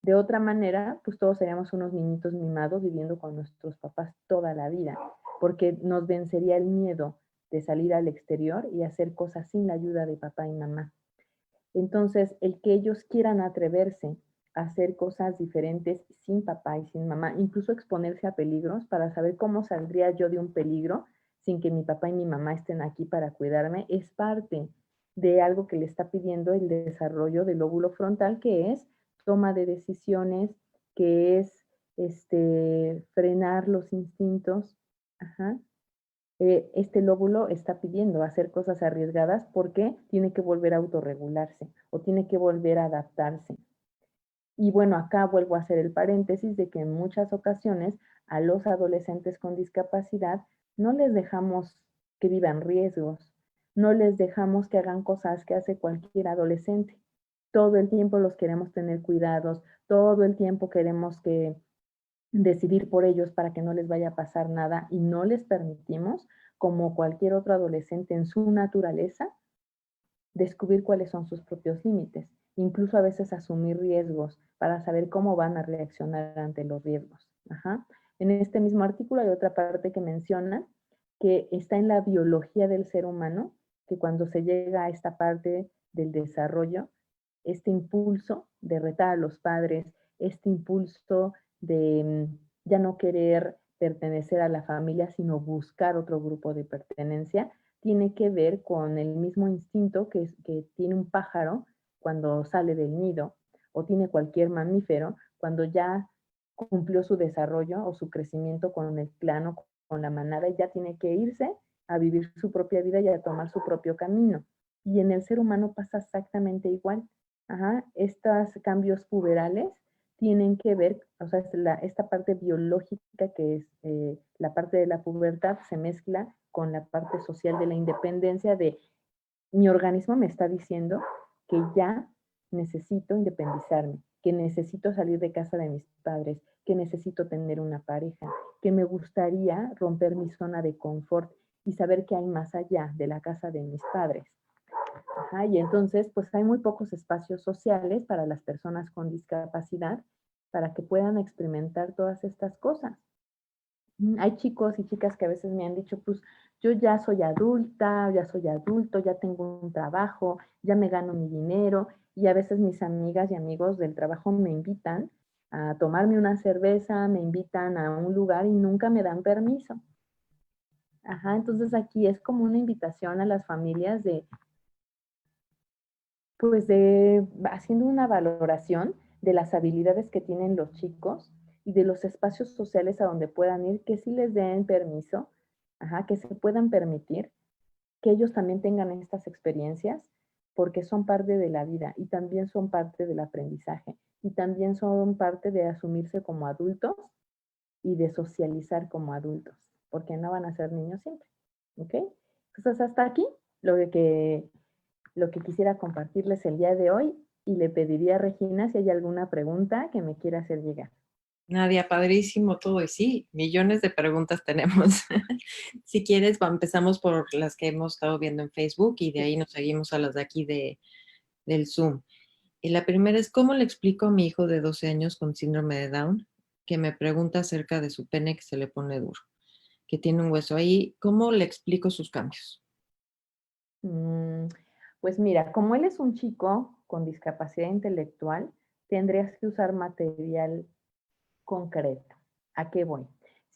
De otra manera, pues todos seríamos unos niñitos mimados viviendo con nuestros papás toda la vida, porque nos vencería el miedo de salir al exterior y hacer cosas sin la ayuda de papá y mamá. Entonces, el que ellos quieran atreverse a hacer cosas diferentes sin papá y sin mamá, incluso exponerse a peligros para saber cómo saldría yo de un peligro sin que mi papá y mi mamá estén aquí para cuidarme, es parte de algo que le está pidiendo el desarrollo del lóbulo frontal, que es toma de decisiones, que es frenar los instintos. Este lóbulo está pidiendo hacer cosas arriesgadas porque tiene que volver a autorregularse o tiene que volver a adaptarse. Y bueno, acá vuelvo a hacer el paréntesis de que en muchas ocasiones a los adolescentes con discapacidad no les dejamos que vivan riesgos, no les dejamos que hagan cosas que hace cualquier adolescente. Todo el tiempo los queremos tener cuidados, todo el tiempo queremos que decidir por ellos para que no les vaya a pasar nada y no les permitimos, como cualquier otro adolescente en su naturaleza, descubrir cuáles son sus propios límites, incluso a veces asumir riesgos para saber cómo van a reaccionar ante los riesgos. En este mismo artículo hay otra parte que menciona que está en la biología del ser humano, que cuando se llega a esta parte del desarrollo, este impulso de retar a los padres, este impulso de ya no querer pertenecer a la familia, sino buscar otro grupo de pertenencia, tiene que ver con el mismo instinto que tiene un pájaro cuando sale del nido, o tiene cualquier mamífero cuando ya cumplió su desarrollo o su crecimiento con el clan o con la manada y ya tiene que irse a vivir su propia vida y a tomar su propio camino. Y en el ser humano pasa exactamente igual. Estos cambios puberales tienen que ver, o sea, esta parte biológica que es la parte de la pubertad se mezcla con la parte social de la independencia de mi organismo me está diciendo que ya necesito independizarme, que necesito salir de casa de mis padres, que necesito tener una pareja, que me gustaría romper mi zona de confort y saber que hay más allá de la casa de mis padres. Y entonces, pues hay muy pocos espacios sociales para las personas con discapacidad para que puedan experimentar todas estas cosas. Hay chicos y chicas que a veces me han dicho, pues yo ya soy adulta, ya soy adulto, ya tengo un trabajo, ya me gano mi dinero, y a veces mis amigas y amigos del trabajo me invitan a tomarme una cerveza, me invitan a un lugar y nunca me dan permiso. Entonces aquí es como una invitación a las familias pues haciendo una valoración de las habilidades que tienen los chicos y de los espacios sociales a donde puedan ir, que sí les den permiso, que se puedan permitir, que ellos también tengan estas experiencias, porque son parte de la vida y también son parte del aprendizaje y también son parte de asumirse como adultos y de socializar como adultos, porque no van a ser niños siempre, ¿ok? Entonces hasta aquí lo que quisiera compartirles el día de hoy y le pediría a Regina si hay alguna pregunta que me quiera hacer llegar. Nadia, padrísimo todo. Y sí, millones de preguntas tenemos. Si quieres, empezamos por las que hemos estado viendo en Facebook y de ahí nos seguimos a las de aquí del Zoom. Y la primera es, ¿cómo le explico a mi hijo de 12 años con síndrome de Down que me pregunta acerca de su pene que se le pone duro, que tiene un hueso ahí? ¿Cómo le explico sus cambios? Pues mira, como él es un chico con discapacidad intelectual, tendrías que usar material concreto. ¿A qué voy?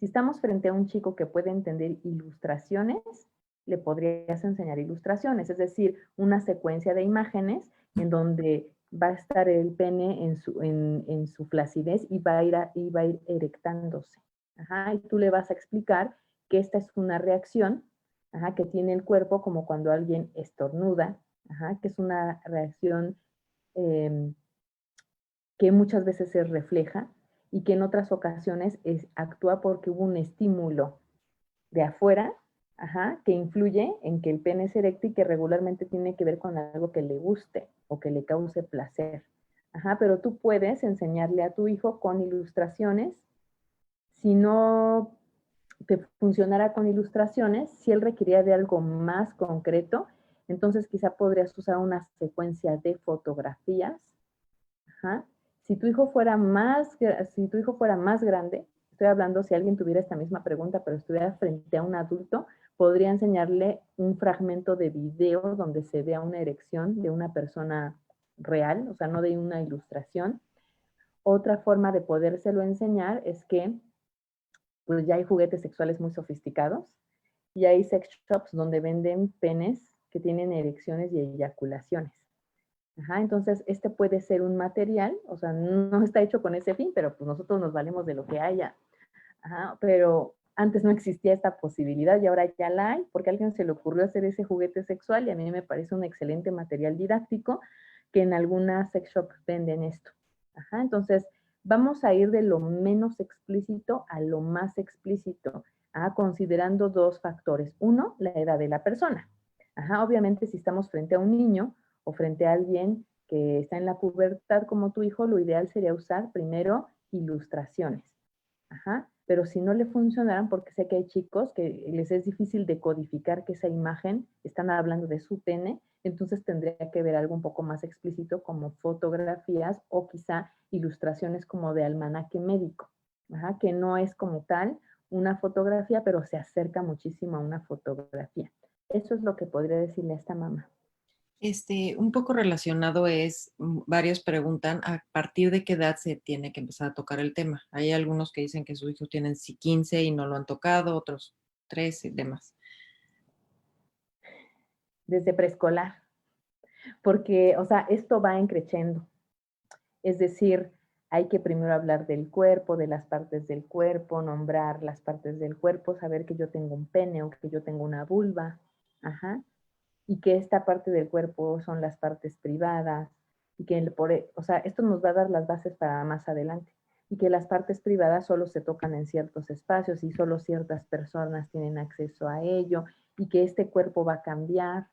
Si estamos frente a un chico que puede entender ilustraciones, le podrías enseñar ilustraciones, es decir, una secuencia de imágenes en donde va a estar el pene en su flacidez y va a ir erectándose. Ajá, y tú le vas a explicar que esta es una reacción, ajá, que tiene el cuerpo como cuando alguien estornuda, ajá, que es una reacción eh, que muchas veces se refleja y que en otras ocasiones actúa porque hubo un estímulo de afuera, ajá, que influye en que el pene se erecte y que regularmente tiene que ver con algo que le guste o que le cause placer. Ajá, pero tú puedes enseñarle a tu hijo con ilustraciones. Si no te funcionara con ilustraciones, si él requería de algo más concreto, entonces quizá podrías usar una secuencia de fotografías. Ajá. Si tu hijo fuera más grande, estoy hablando si alguien tuviera esta misma pregunta, pero estuviera frente a un adulto, podría enseñarle un fragmento de video donde se vea una erección de una persona real, o sea, no de una ilustración. Otra forma de podérselo enseñar es que pues ya hay juguetes sexuales muy sofisticados y hay sex shops donde venden penes que tienen erecciones y eyaculaciones. Ajá, entonces, este puede ser un material, o sea, no está hecho con ese fin, pero pues nosotros nos valemos de lo que haya. Ajá, pero antes no existía esta posibilidad y ahora ya la hay, porque a alguien se le ocurrió hacer ese juguete sexual y a mí me parece un excelente material didáctico que en algunas sex shops venden esto. Ajá, entonces, vamos a ir de lo menos explícito a lo más explícito, considerando dos factores. Uno, la edad de la persona. Ajá, obviamente, si estamos frente a un niño o frente a alguien que está en la pubertad como tu hijo, lo ideal sería usar primero ilustraciones. Ajá, pero si no le funcionaran, porque sé que hay chicos que les es difícil decodificar que esa imagen están hablando de su pene, entonces tendría que ver algo un poco más explícito como fotografías o quizá ilustraciones como de almanaque médico, ajá, que no es como tal una fotografía, pero se acerca muchísimo a una fotografía. Eso es lo que podría decirle a esta mamá. Un poco relacionado es, varios preguntan a partir de qué edad se tiene que empezar a tocar el tema. Hay algunos que dicen que sus hijos tienen 15 y no lo han tocado, otros 13 y demás. Desde preescolar, porque, o sea, esto va creciendo. Es decir, hay que primero hablar del cuerpo, de las partes del cuerpo, nombrar las partes del cuerpo, saber que yo tengo un pene o que yo tengo una vulva, ajá, y que esta parte del cuerpo son las partes privadas, y que, o sea, esto nos va a dar las bases para más adelante, y que las partes privadas solo se tocan en ciertos espacios y solo ciertas personas tienen acceso a ello, y que este cuerpo va a cambiar,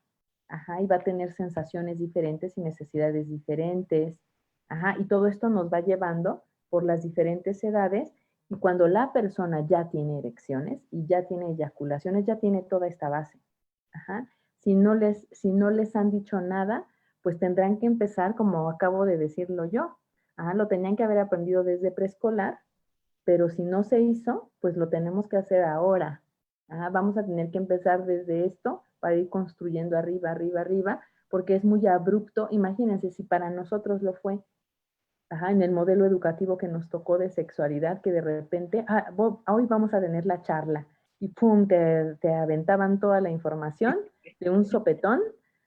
ajá, y va a tener sensaciones diferentes y necesidades diferentes, ajá, y todo esto nos va llevando por las diferentes edades y cuando la persona ya tiene erecciones y ya tiene eyaculaciones, ya tiene toda esta base. Ajá. Si no les han dicho nada, pues tendrán que empezar como acabo de decirlo yo. Ajá, lo tenían que haber aprendido desde preescolar, pero si no se hizo, pues lo tenemos que hacer ahora. Ajá, vamos a tener que empezar desde esto para ir construyendo arriba, arriba, arriba, porque es muy abrupto. Imagínense si para nosotros lo fue, ajá, en el modelo educativo que nos tocó de sexualidad, que de repente, hoy vamos a tener la charla, y pum, te aventaban toda la información de un sopetón,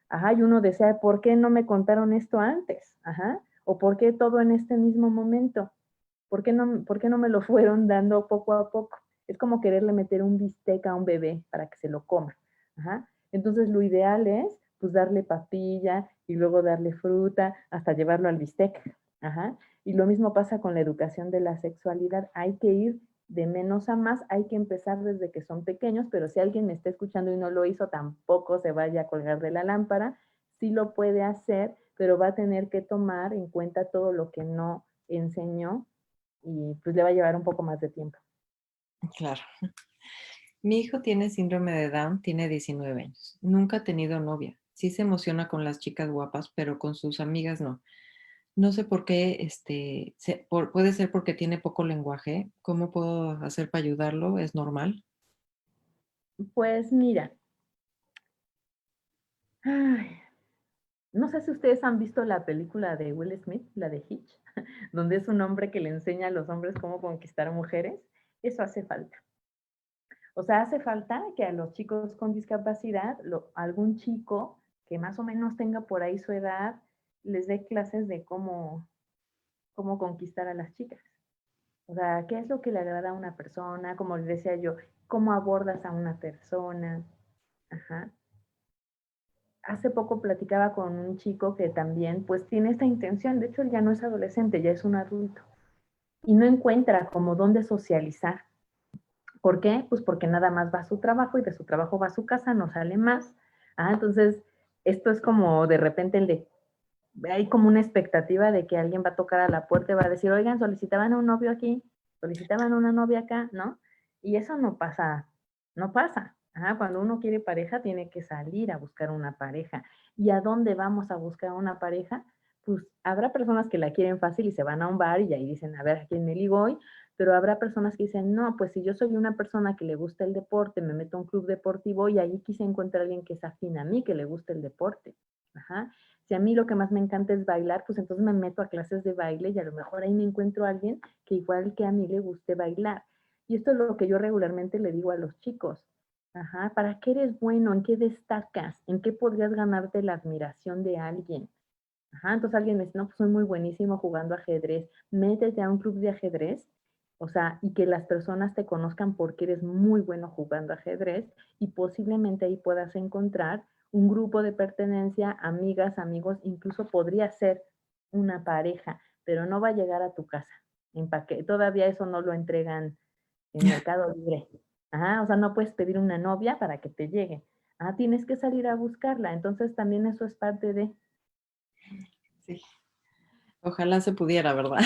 ajá, y uno decía, ¿por qué no me contaron esto antes? Ajá, o ¿por qué todo en este mismo momento? Por qué no me lo fueron dando poco a poco? Es como quererle meter un bistec a un bebé para que se lo coma, ajá. Entonces lo ideal es, pues, darle papilla y luego darle fruta hasta llevarlo al bistec. Ajá. Y lo mismo pasa con la educación de la sexualidad. Hay que ir de menos a más, hay que empezar desde que son pequeños, pero si alguien me está escuchando y no lo hizo, tampoco se vaya a colgar de la lámpara. Sí lo puede hacer, pero va a tener que tomar en cuenta todo lo que no enseñó y pues le va a llevar un poco más de tiempo. Claro. Mi hijo tiene síndrome de Down, tiene 19 años. Nunca ha tenido novia. Sí se emociona con las chicas guapas, pero con sus amigas no. No sé por qué, puede ser porque tiene poco lenguaje. ¿Cómo puedo hacer para ayudarlo? ¿Es normal? Pues mira, ay, no sé si ustedes han visto la película de Will Smith, la de Hitch, donde es un hombre que le enseña a los hombres cómo conquistar mujeres. Eso hace falta. O sea, hace falta que a los chicos con discapacidad, algún chico que más o menos tenga por ahí su edad, les dé clases de cómo conquistar a las chicas. O sea, ¿qué es lo que le agrada a una persona? Como les decía yo, ¿cómo abordas a una persona? Ajá. Hace poco platicaba con un chico que también pues tiene esta intención, de hecho él ya no es adolescente, ya es un adulto, y no encuentra como dónde socializar. ¿Por qué? Pues porque nada más va a su trabajo y de su trabajo va a su casa, no sale más. Entonces, esto es como de repente hay como una expectativa de que alguien va a tocar a la puerta y va a decir, oigan, solicitaban un novio aquí, solicitaban una novia acá, ¿no? Y eso no pasa, no pasa. Cuando uno quiere pareja, tiene que salir a buscar una pareja. ¿Y a dónde vamos a buscar una pareja? Pues habrá personas que la quieren fácil y se van a un bar y ahí dicen, a ver, ¿a quién me ligo hoy? Pero habrá personas que dicen, no, pues si yo soy una persona que le gusta el deporte, me meto a un club deportivo y ahí quise encontrar a alguien que es afín a mí, que le guste el deporte. Si a mí lo que más me encanta es bailar, pues entonces me meto a clases de baile y a lo mejor ahí me encuentro a alguien que igual que a mí le guste bailar. Y esto es lo que yo regularmente le digo a los chicos. ¿Para qué eres bueno? ¿En qué destacas? ¿En qué podrías ganarte la admiración de alguien? Entonces alguien me dice, no, pues soy muy buenísimo jugando ajedrez. Métete a un club de ajedrez, o sea, y que las personas te conozcan porque eres muy bueno jugando ajedrez y posiblemente ahí puedas encontrar un grupo de pertenencia, amigas, amigos, incluso podría ser una pareja, pero no va a llegar a tu casa. Todavía eso no lo entregan en Mercado Libre. O sea, no puedes pedir una novia para que te llegue. Tienes que salir a buscarla. Entonces también eso es parte de... Sí, ojalá se pudiera, ¿verdad?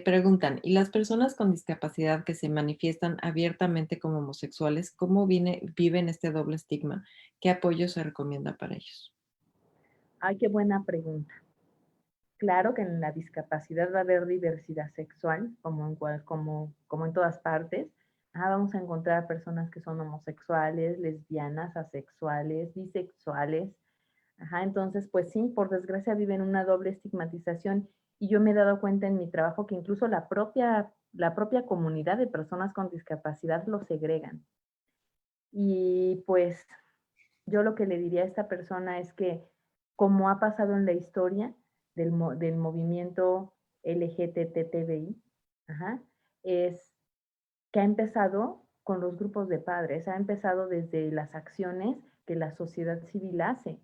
Preguntan, ¿y las personas con discapacidad que se manifiestan abiertamente como homosexuales, cómo viven este doble estigma? ¿Qué apoyo se recomienda para ellos? Ay, qué buena pregunta. Claro que en la discapacidad va a haber diversidad sexual, como en todas partes. Vamos a encontrar personas que son homosexuales, lesbianas, asexuales, bisexuales. Entonces, pues sí, por desgracia viven una doble estigmatización y yo me he dado cuenta en mi trabajo que incluso la propia comunidad de personas con discapacidad lo segregan. Y pues yo lo que le diría a esta persona es que, como ha pasado en la historia del movimiento LGTBI, es que ha empezado con los grupos de padres, ha empezado desde las acciones que la sociedad civil hace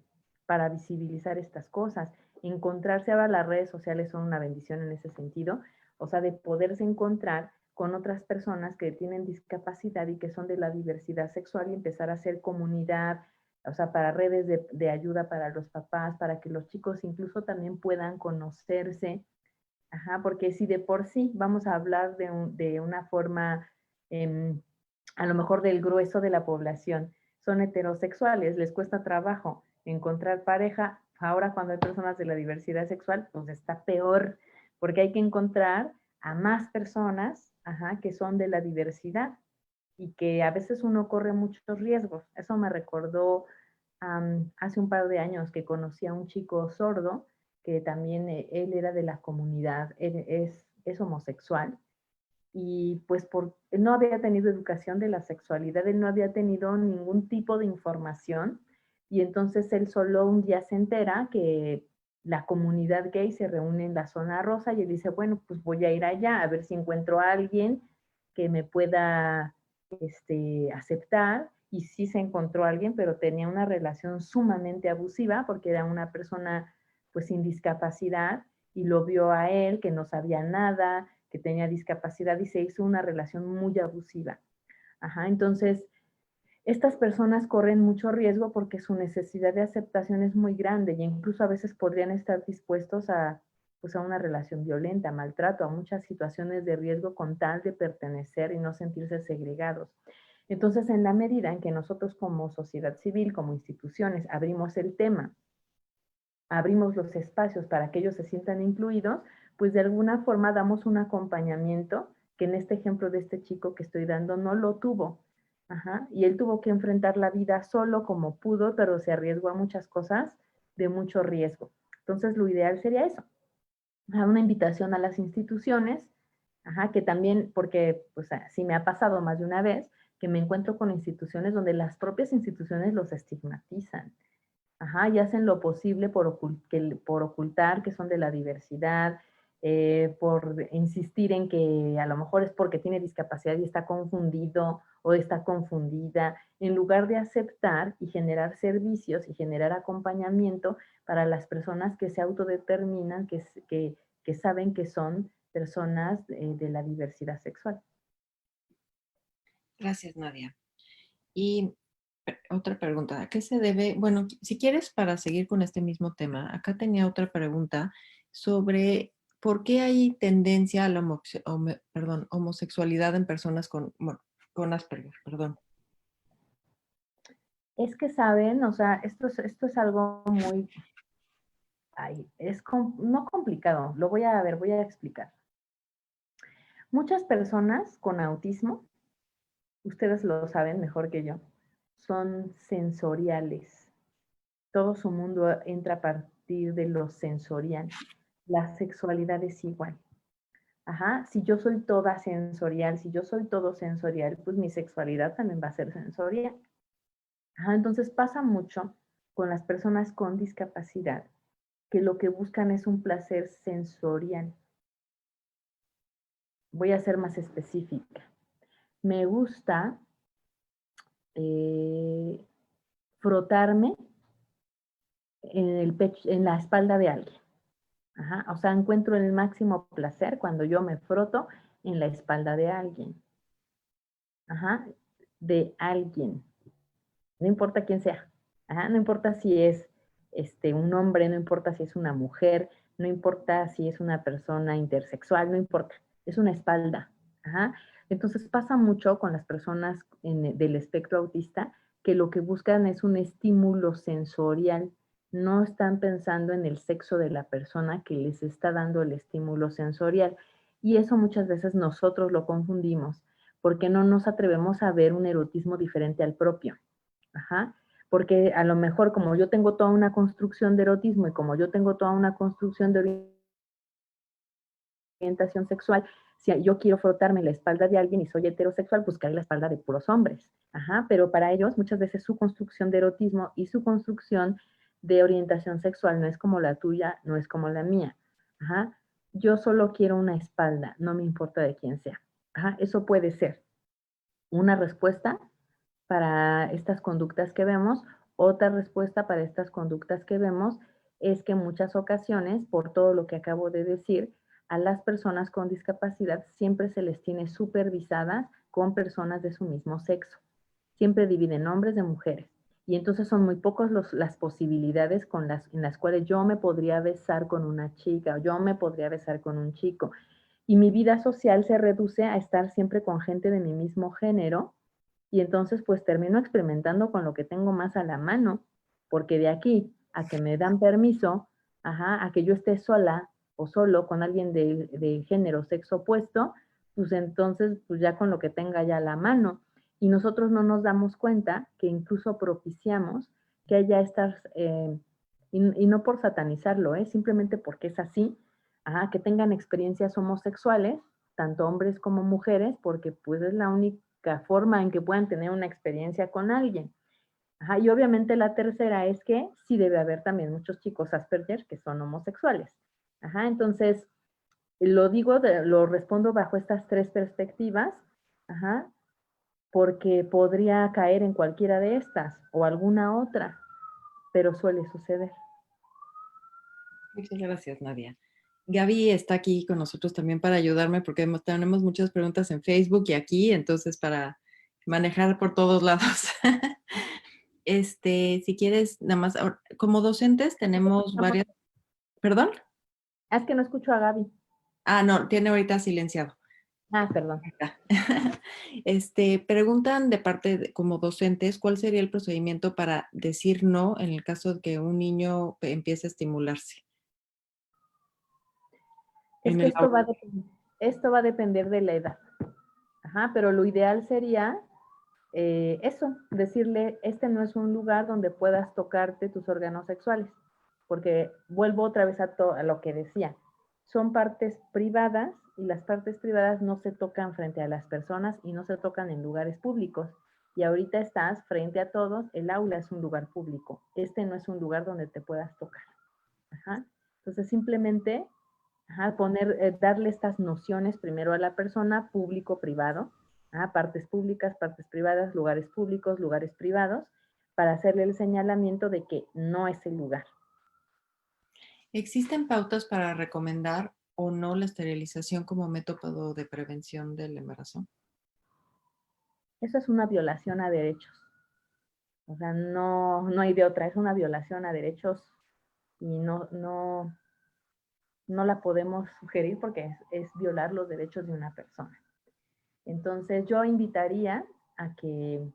para visibilizar estas cosas. Encontrarse ahora, las redes sociales son una bendición en ese sentido, o sea, de poderse encontrar con otras personas que tienen discapacidad y que son de la diversidad sexual y empezar a hacer comunidad, o sea, para redes de ayuda para los papás, para que los chicos incluso también puedan conocerse. Porque si de por sí vamos a hablar de una forma, a lo mejor del grueso de la población, son heterosexuales, les cuesta trabajo encontrar pareja, ahora cuando hay personas de la diversidad sexual, pues está peor, porque hay que encontrar a más personas, que son de la diversidad y que a veces uno corre muchos riesgos. Eso me recordó hace un par de años que conocí a un chico sordo, que también él era de la comunidad, él es homosexual, y pues él no había tenido educación de la sexualidad, él no había tenido ningún tipo de información, y entonces él solo un día se entera que la comunidad gay se reúne en la zona rosa y él dice, bueno, pues voy a ir allá a ver si encuentro a alguien que me pueda aceptar, y sí se encontró a alguien, pero tenía una relación sumamente abusiva porque era una persona pues sin discapacidad y lo vio a él que no sabía nada, que tenía discapacidad y se hizo una relación muy abusiva. Entonces, estas personas corren mucho riesgo porque su necesidad de aceptación es muy grande y incluso a veces podrían estar dispuestos pues a una relación violenta, maltrato, a muchas situaciones de riesgo con tal de pertenecer y no sentirse segregados. Entonces, en la medida en que nosotros como sociedad civil, como instituciones, abrimos el tema, abrimos los espacios para que ellos se sientan incluidos, pues de alguna forma damos un acompañamiento que en este ejemplo de este chico que estoy dando no lo tuvo. Y él tuvo que enfrentar la vida solo como pudo, pero se arriesgó a muchas cosas de mucho riesgo. Entonces lo ideal sería eso, una invitación a las instituciones, Ajá, que también, porque pues sí me ha pasado más de una vez, que me encuentro con instituciones donde las propias instituciones los estigmatizan. Ajá, y hacen lo posible por ocultar que son de la diversidad, por insistir en que a lo mejor es porque tiene discapacidad y está confundido o está confundida, en lugar de aceptar y generar servicios y generar acompañamiento para las personas que se autodeterminan, que saben que son personas de la diversidad sexual. Gracias, Nadia. Y otra pregunta, ¿a qué se debe? Bueno, si quieres, para seguir con este mismo tema, acá tenía otra pregunta sobre por qué hay tendencia a la homosexualidad en personas con, bueno, con Asperger, perdón. Es que saben, o sea, esto es algo muy, no complicado, voy a explicar. Muchas personas con autismo, ustedes lo saben mejor que yo, son sensoriales. Todo su mundo entra a partir de lo sensorial. La sexualidad es igual. Ajá, si yo soy toda sensorial, si yo soy todo sensorial, pues mi sexualidad también va a ser sensorial. Ajá, entonces pasa mucho con las personas con discapacidad, que lo que buscan es un placer sensorial. Voy a ser más específica. Me gusta frotarme en el pecho, en la espalda de alguien. Ajá, o sea, encuentro el máximo placer cuando yo me froto en la espalda de alguien. Ajá, de alguien. No importa quién sea. Ajá, no importa si es un hombre, no importa si es una mujer, no importa si es una persona intersexual, no importa. Es una espalda. Ajá. Entonces pasa mucho con las personas del espectro autista que lo que buscan es un estímulo sensorial. No están pensando en el sexo de la persona que les está dando el estímulo sensorial. Y eso muchas veces nosotros lo confundimos porque no nos atrevemos a ver un erotismo diferente al propio. Ajá. Porque a lo mejor como yo tengo toda una construcción de erotismo y como yo tengo toda una construcción de orientación sexual, si yo quiero frotarme la espalda de alguien y soy heterosexual, buscaré la espalda de puros hombres. Ajá. Pero para ellos muchas veces su construcción de erotismo y su construcción de orientación sexual no es como la tuya, no es como la mía. Ajá. Yo solo quiero una espalda, no me importa de quién sea. Ajá. Eso puede ser una respuesta para estas conductas que vemos. Otra respuesta para estas conductas que vemos es que en muchas ocasiones, por todo lo que acabo de decir, a las personas con discapacidad siempre se les tiene supervisadas con personas de su mismo sexo. Siempre dividen hombres de mujeres. Y entonces son muy pocas las posibilidades en las cuales yo me podría besar con una chica o yo me podría besar con un chico. Y mi vida social se reduce a estar siempre con gente de mi mismo género y entonces pues termino experimentando con lo que tengo más a la mano, porque de aquí a que me dan permiso, ajá, a que yo esté sola o solo con alguien de género, sexo opuesto, pues entonces pues ya con lo que tenga ya a la mano. Y nosotros no nos damos cuenta que incluso propiciamos que haya estas, y no por satanizarlo, simplemente porque es así, ajá, que tengan experiencias homosexuales, tanto hombres como mujeres, porque pues es la única forma en que puedan tener una experiencia con alguien. Ajá, y obviamente la tercera es que sí debe haber también muchos chicos Asperger que son homosexuales. Ajá, entonces, lo respondo bajo estas tres perspectivas, ajá, porque podría caer en cualquiera de estas o alguna otra, pero suele suceder. Muchas gracias, Nadia. Gaby está aquí con nosotros también para ayudarme porque tenemos muchas preguntas en Facebook y aquí, entonces para manejar por todos lados. Si quieres, nada más, como docentes tenemos varias, ¿perdón? Es que no escucho a Gaby. Ah, no, tiene ahorita silenciado. Ah, perdón. Preguntan de parte como docentes, ¿cuál sería el procedimiento para decir no en el caso de que un niño empiece a estimularse? Es que esto va a depender de la edad. Ajá, pero lo ideal sería eso, decirle, este no es un lugar donde puedas tocarte tus órganos sexuales, porque vuelvo otra vez a lo que decía, son partes privadas y las partes privadas no se tocan frente a las personas y no se tocan en lugares públicos. Y ahorita estás frente a todos, el aula es un lugar público. Este no es un lugar donde te puedas tocar. Ajá. Entonces, simplemente darle estas nociones primero a la persona, público, privado, partes públicas, partes privadas, lugares públicos, lugares privados, para hacerle el señalamiento de que no es el lugar. ¿Existen pautas para recomendar o no la esterilización como método de prevención del embarazo? Eso es una violación a derechos. O sea, no hay de otra, es una violación a derechos y no la podemos sugerir porque es violar los derechos de una persona. Entonces, yo invitaría a que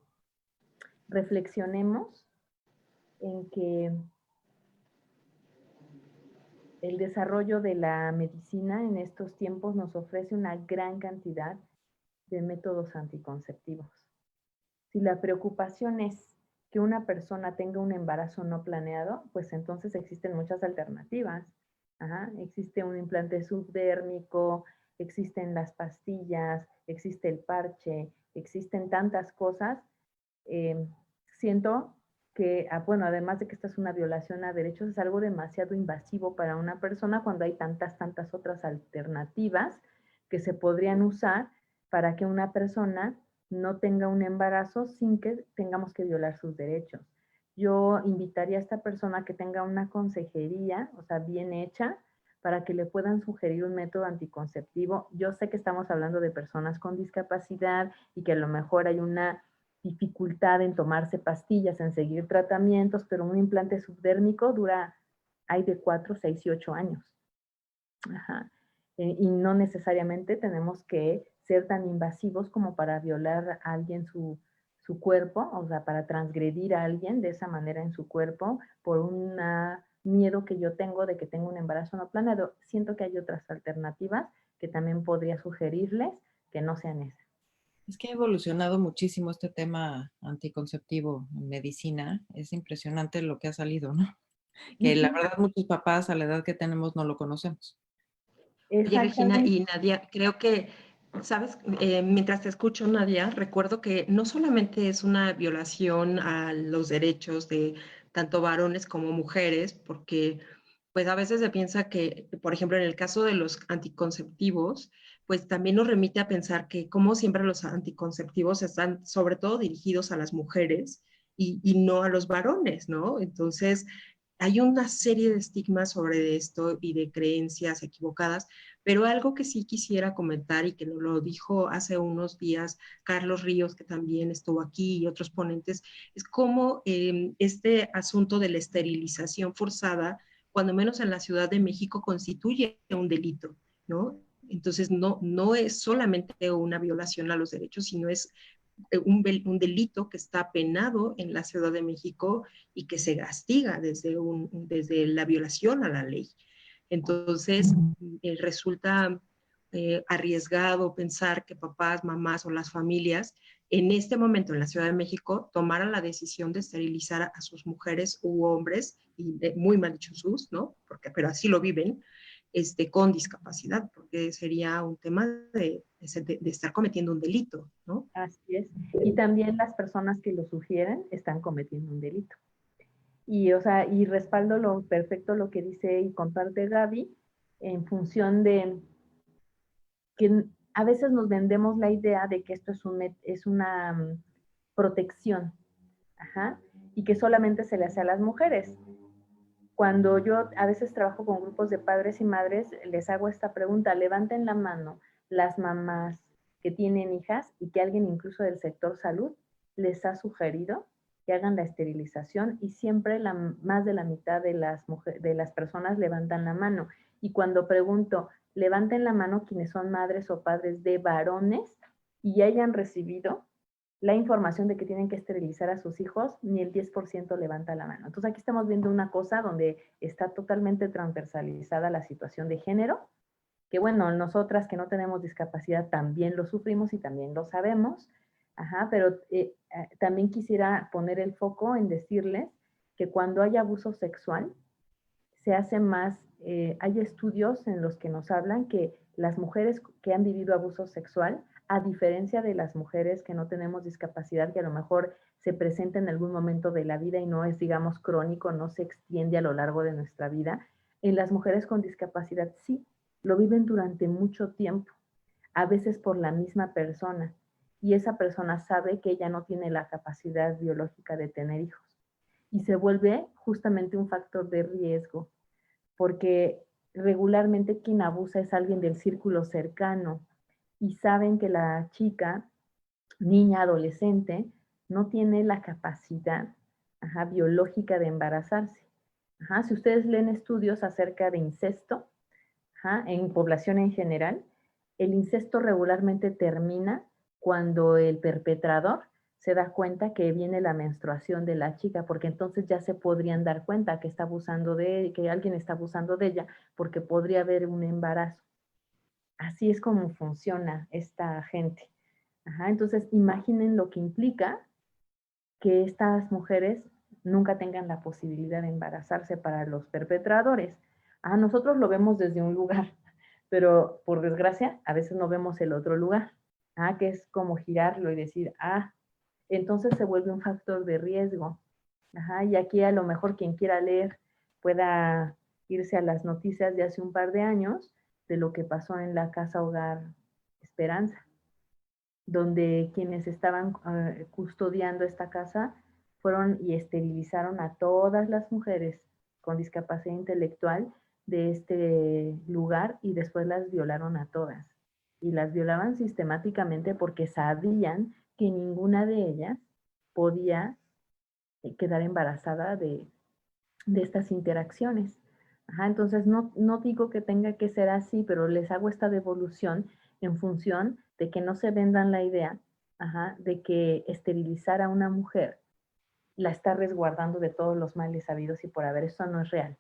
reflexionemos en que el desarrollo de la medicina en estos tiempos nos ofrece una gran cantidad de métodos anticonceptivos. Si la preocupación es que una persona tenga un embarazo no planeado, pues entonces existen muchas alternativas. Existe un implante subdérmico, existen las pastillas, existe el parche, existen tantas cosas. Siento que, bueno, además de que esta es una violación a derechos, es algo demasiado invasivo para una persona cuando hay tantas otras alternativas que se podrían usar para que una persona no tenga un embarazo sin que tengamos que violar sus derechos. Yo invitaría a esta persona a que tenga una consejería, o sea, bien hecha, para que le puedan sugerir un método anticonceptivo. Yo sé que estamos hablando de personas con discapacidad y que a lo mejor hay una dificultad en tomarse pastillas, en seguir tratamientos, pero un implante subdérmico hay de 4, 6 y 8 años. Y no necesariamente tenemos que ser tan invasivos como para violar a alguien su cuerpo, o sea, para transgredir a alguien de esa manera en su cuerpo por un miedo que yo tengo de que tengo un embarazo no planeado. Siento que hay otras alternativas que también podría sugerirles que no sean esas. Es que ha evolucionado muchísimo este tema anticonceptivo en medicina. Es impresionante lo que ha salido, ¿no? Que la verdad muchos papás a la edad que tenemos no lo conocemos. Oye, Regina y Nadia, creo que, ¿sabes? Mientras te escucho, Nadia, recuerdo que no solamente es una violación a los derechos de tanto varones como mujeres, porque pues a veces se piensa que, por ejemplo, en el caso de los anticonceptivos, pues también nos remite a pensar que como siempre los anticonceptivos están sobre todo dirigidos a las mujeres y no a los varones, ¿no? Entonces, hay una serie de estigmas sobre esto y de creencias equivocadas, pero algo que sí quisiera comentar y que nos lo dijo hace unos días Carlos Ríos, que también estuvo aquí, y otros ponentes, es cómo este asunto de la esterilización forzada, cuando menos en la Ciudad de México, constituye un delito, ¿no? Entonces, no es solamente una violación a los derechos, sino es un delito que está penado en la Ciudad de México y que se castiga desde la violación a la ley. Entonces, resulta arriesgado pensar que papás, mamás o las familias en este momento en la Ciudad de México tomaran la decisión de esterilizar a sus mujeres u hombres, y muy mal dicho sus, ¿no? Pero así lo viven, con discapacidad, porque sería un tema de estar cometiendo un delito, ¿no? Así es. Y también las personas que lo sugieren están cometiendo un delito. Y, o sea, y respaldo lo perfecto lo que dice y comparte Gaby en función de que a veces nos vendemos la idea de que esto es una protección, y que solamente se le hace a las mujeres. Cuando yo a veces trabajo con grupos de padres y madres, les hago esta pregunta: levanten la mano las mamás que tienen hijas y que alguien incluso del sector salud les ha sugerido que hagan la esterilización, y siempre más de la mitad de las personas levantan la mano. Y cuando pregunto, levanten la mano quienes son madres o padres de varones y hayan recibido la información de que tienen que esterilizar a sus hijos, ni el 10% levanta la mano. Entonces aquí estamos viendo una cosa donde está totalmente transversalizada la situación de género, que bueno, nosotras que no tenemos discapacidad también lo sufrimos y también lo sabemos, pero también quisiera poner el foco en decirles que cuando hay abuso sexual, se hace más, hay estudios en los que nos hablan que las mujeres que han vivido abuso sexual, a diferencia de las mujeres que no tenemos discapacidad, que a lo mejor se presenta en algún momento de la vida y no es, digamos, crónico, no se extiende a lo largo de nuestra vida, en las mujeres con discapacidad sí, lo viven durante mucho tiempo, a veces por la misma persona, y esa persona sabe que ella no tiene la capacidad biológica de tener hijos. Y se vuelve justamente un factor de riesgo, porque regularmente quien abusa es alguien del círculo cercano y saben que la chica, niña, adolescente, no tiene la capacidad biológica de embarazarse. Si ustedes leen estudios acerca de incesto en población en general, el incesto regularmente termina cuando el perpetrador se da cuenta que viene la menstruación de la chica, porque entonces ya se podrían dar cuenta que está abusando que alguien está abusando de ella, porque podría haber un embarazo. Así es como funciona esta gente. Entonces, imaginen lo que implica que estas mujeres nunca tengan la posibilidad de embarazarse para los perpetradores. Nosotros lo vemos desde un lugar, pero por desgracia, a veces no vemos el otro lugar, que es como girarlo y decir, entonces se vuelve un factor de riesgo. Y aquí a lo mejor quien quiera leer pueda irse a las noticias de hace un par de años de lo que pasó en la Casa Hogar Esperanza, donde quienes estaban custodiando esta casa fueron y esterilizaron a todas las mujeres con discapacidad intelectual de este lugar y después las violaron a todas. Y las violaban sistemáticamente porque sabían que ninguna de ellas podía quedar embarazada de estas interacciones. Entonces, no digo que tenga que ser así, pero les hago esta devolución en función de que no se vendan la idea de que esterilizar a una mujer la está resguardando de todos los males sabidos y por haber. Eso no es real.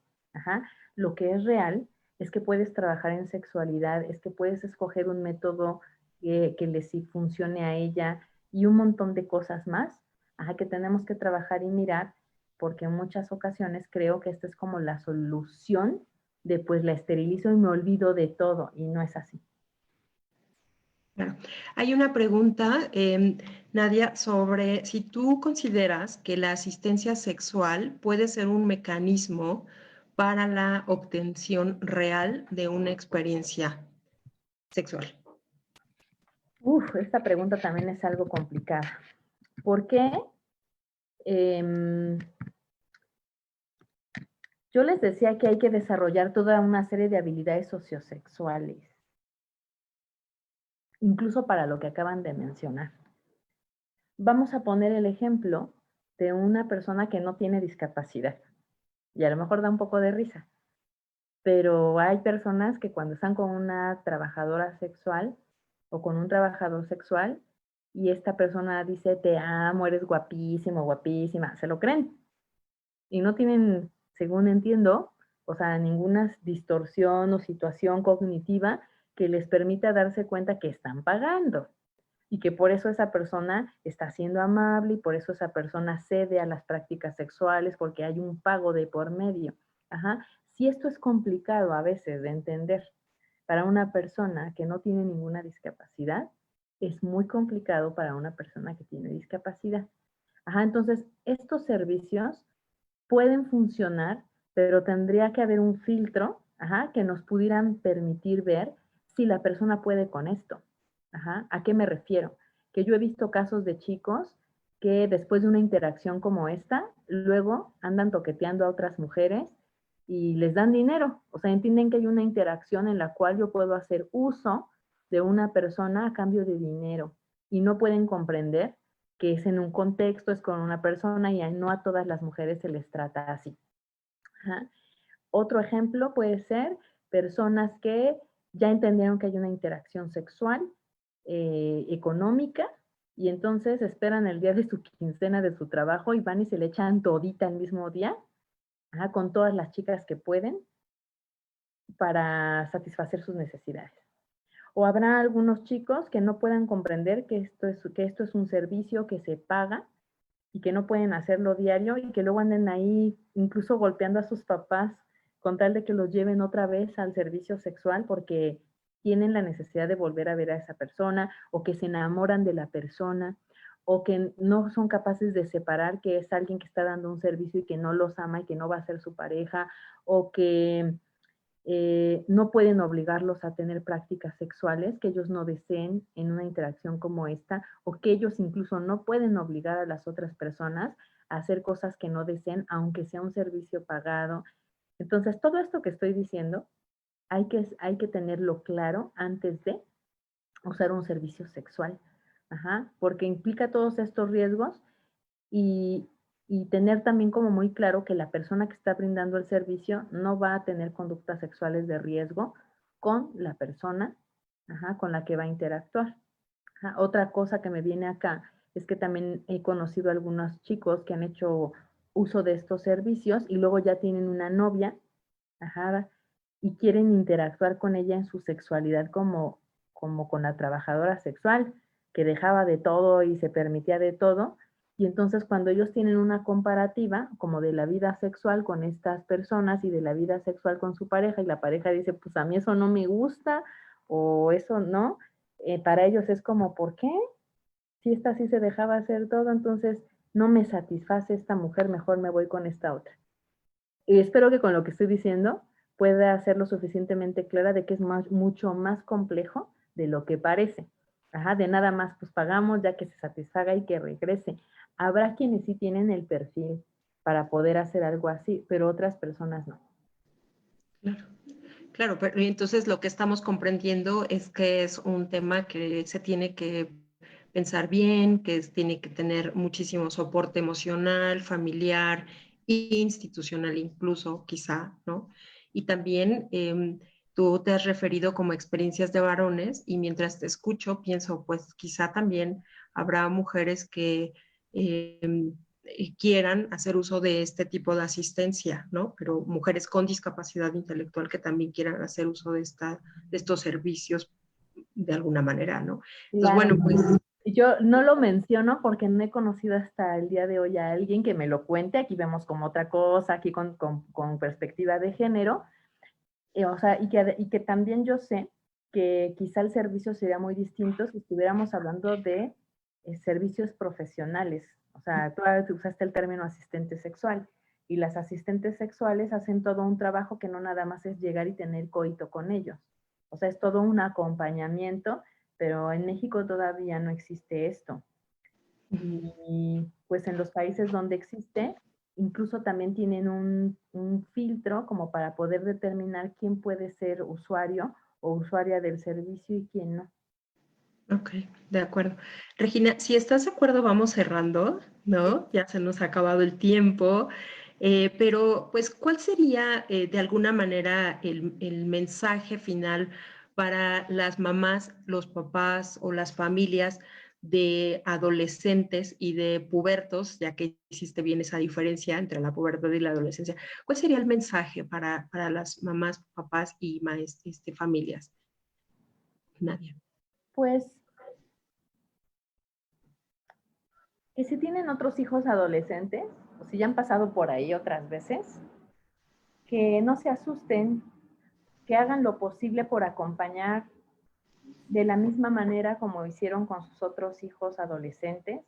Lo que es real es que puedes trabajar en sexualidad, es que puedes escoger un método que les funcione a ella y un montón de cosas más que tenemos que trabajar y mirar, porque en muchas ocasiones creo que esta es como la solución de pues la esterilizo y me olvido de todo, y no es así. Claro. Hay una pregunta, Nadia, sobre si tú consideras que la asistencia sexual puede ser un mecanismo para la obtención real de una experiencia sexual. Esta pregunta también es algo complicada. ¿Por qué? Yo les decía que hay que desarrollar toda una serie de habilidades sociosexuales, incluso para lo que acaban de mencionar. Vamos a poner el ejemplo de una persona que no tiene discapacidad, y a lo mejor da un poco de risa, pero hay personas que cuando están con una trabajadora sexual o con un trabajador sexual y esta persona dice, te amo, eres guapísimo, guapísima, se lo creen y no tienen, según entiendo, o sea, ninguna distorsión o situación cognitiva que les permita darse cuenta que están pagando y que por eso esa persona está siendo amable y por eso esa persona cede a las prácticas sexuales porque hay un pago de por medio. Si esto es complicado a veces de entender para una persona que no tiene ninguna discapacidad, es muy complicado para una persona que tiene discapacidad. Entonces, estos servicios pueden funcionar, pero tendría que haber un filtro que nos pudieran permitir ver si la persona puede con esto. ¿A qué me refiero? Que yo he visto casos de chicos que después de una interacción como esta, luego andan toqueteando a otras mujeres y les dan dinero. O sea, entienden que hay una interacción en la cual yo puedo hacer uso de una persona a cambio de dinero y no pueden comprender que es en un contexto, es con una persona y no a todas las mujeres se les trata así. Otro ejemplo puede ser personas que ya entendieron que hay una interacción sexual, económica, y entonces esperan el día de su quincena de su trabajo y van y se le echan todita el mismo día, con todas las chicas que pueden para satisfacer sus necesidades. O habrá algunos chicos que no puedan comprender que esto es un servicio que se paga y que no pueden hacerlo diario y que luego anden ahí incluso golpeando a sus papás con tal de que los lleven otra vez al servicio sexual porque tienen la necesidad de volver a ver a esa persona o que se enamoran de la persona o que no son capaces de separar que es alguien que está dando un servicio y que no los ama y que no va a ser su pareja, o que no pueden obligarlos a tener prácticas sexuales que ellos no deseen en una interacción como esta, o que ellos incluso no pueden obligar a las otras personas a hacer cosas que no deseen, aunque sea un servicio pagado. Entonces, todo esto que estoy diciendo, hay que tenerlo claro antes de usar un servicio sexual. Ajá, porque implica todos estos riesgos y, y tener también como muy claro que la persona que está brindando el servicio no va a tener conductas sexuales de riesgo con la persona, ajá, con la que va a interactuar. Ajá. Otra cosa que me viene acá es que también he conocido a algunos chicos que han hecho uso de estos servicios y luego ya tienen una novia, ajá, y quieren interactuar con ella en su sexualidad como con la trabajadora sexual, que dejaba de todo y se permitía de todo. Y entonces cuando ellos tienen una comparativa como de la vida sexual con estas personas y de la vida sexual con su pareja, y la pareja dice, pues a mí eso no me gusta o eso no, para ellos es como, ¿por qué? Si esta sí se dejaba hacer todo, entonces no me satisface esta mujer, mejor me voy con esta otra. Y espero que con lo que estoy diciendo pueda ser lo suficientemente clara de que es mucho más complejo de lo que parece. Ajá, de nada más, pues pagamos ya que se satisfaga y que regrese. Habrá quienes sí tienen el perfil para poder hacer algo así, pero otras personas no. Claro. Claro, pero entonces lo que estamos comprendiendo es que es un tema que se tiene que pensar bien, que tiene que tener muchísimo soporte emocional, familiar e institucional incluso, quizá, ¿no? Y también tú te has referido como experiencias de varones y mientras te escucho pienso, pues quizá también habrá mujeres que quieran hacer uso de este tipo de asistencia, ¿no? Pero mujeres con discapacidad intelectual que también quieran hacer uso de estos servicios de alguna manera, ¿no? Entonces, Claro. bueno, pues Yo no lo menciono porque no he conocido hasta el día de hoy a alguien que me lo cuente. Aquí vemos como otra cosa, aquí con perspectiva de género. O sea, y que también yo sé que quizá el servicio sería muy distinto si estuviéramos hablando de servicios profesionales. O sea, tú usaste el término asistente sexual y las asistentes sexuales hacen todo un trabajo que no nada más es llegar y tener coito con ellos. O sea, es todo un acompañamiento, pero en México todavía no existe esto. Y pues en los países donde existe, incluso también tienen un filtro como para poder determinar quién puede ser usuario o usuaria del servicio y quién no. ok, de acuerdo. Regina, si estás de acuerdo, vamos cerrando, ¿no? Ya se nos ha acabado el tiempo, pero pues, ¿cuál sería de alguna manera el mensaje final para las mamás, los papás o las familias de adolescentes y de pubertos, ya que hiciste bien esa diferencia entre la pubertad y la adolescencia? ¿Cuál sería el mensaje para las mamás, papás y familias? Nadia. Pues que si tienen otros hijos adolescentes, o si ya han pasado por ahí otras veces, que no se asusten, que hagan lo posible por acompañar de la misma manera como hicieron con sus otros hijos adolescentes,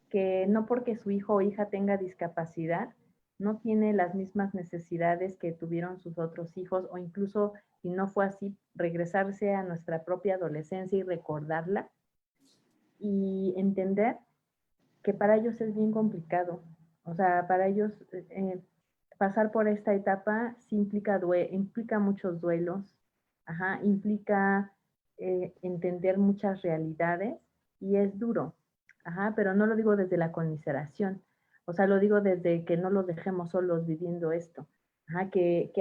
que no porque su hijo o hija tenga discapacidad, no tiene las mismas necesidades que tuvieron sus otros hijos, o incluso si no fue así, regresarse a nuestra propia adolescencia y recordarla y entender que para ellos es bien complicado. O sea, para ellos pasar por esta etapa sí implica muchos duelos, ajá, implica entender muchas realidades y es duro, ajá, pero no lo digo desde la conmiseración, o sea, lo digo desde que no los dejemos solos viviendo esto, ajá, que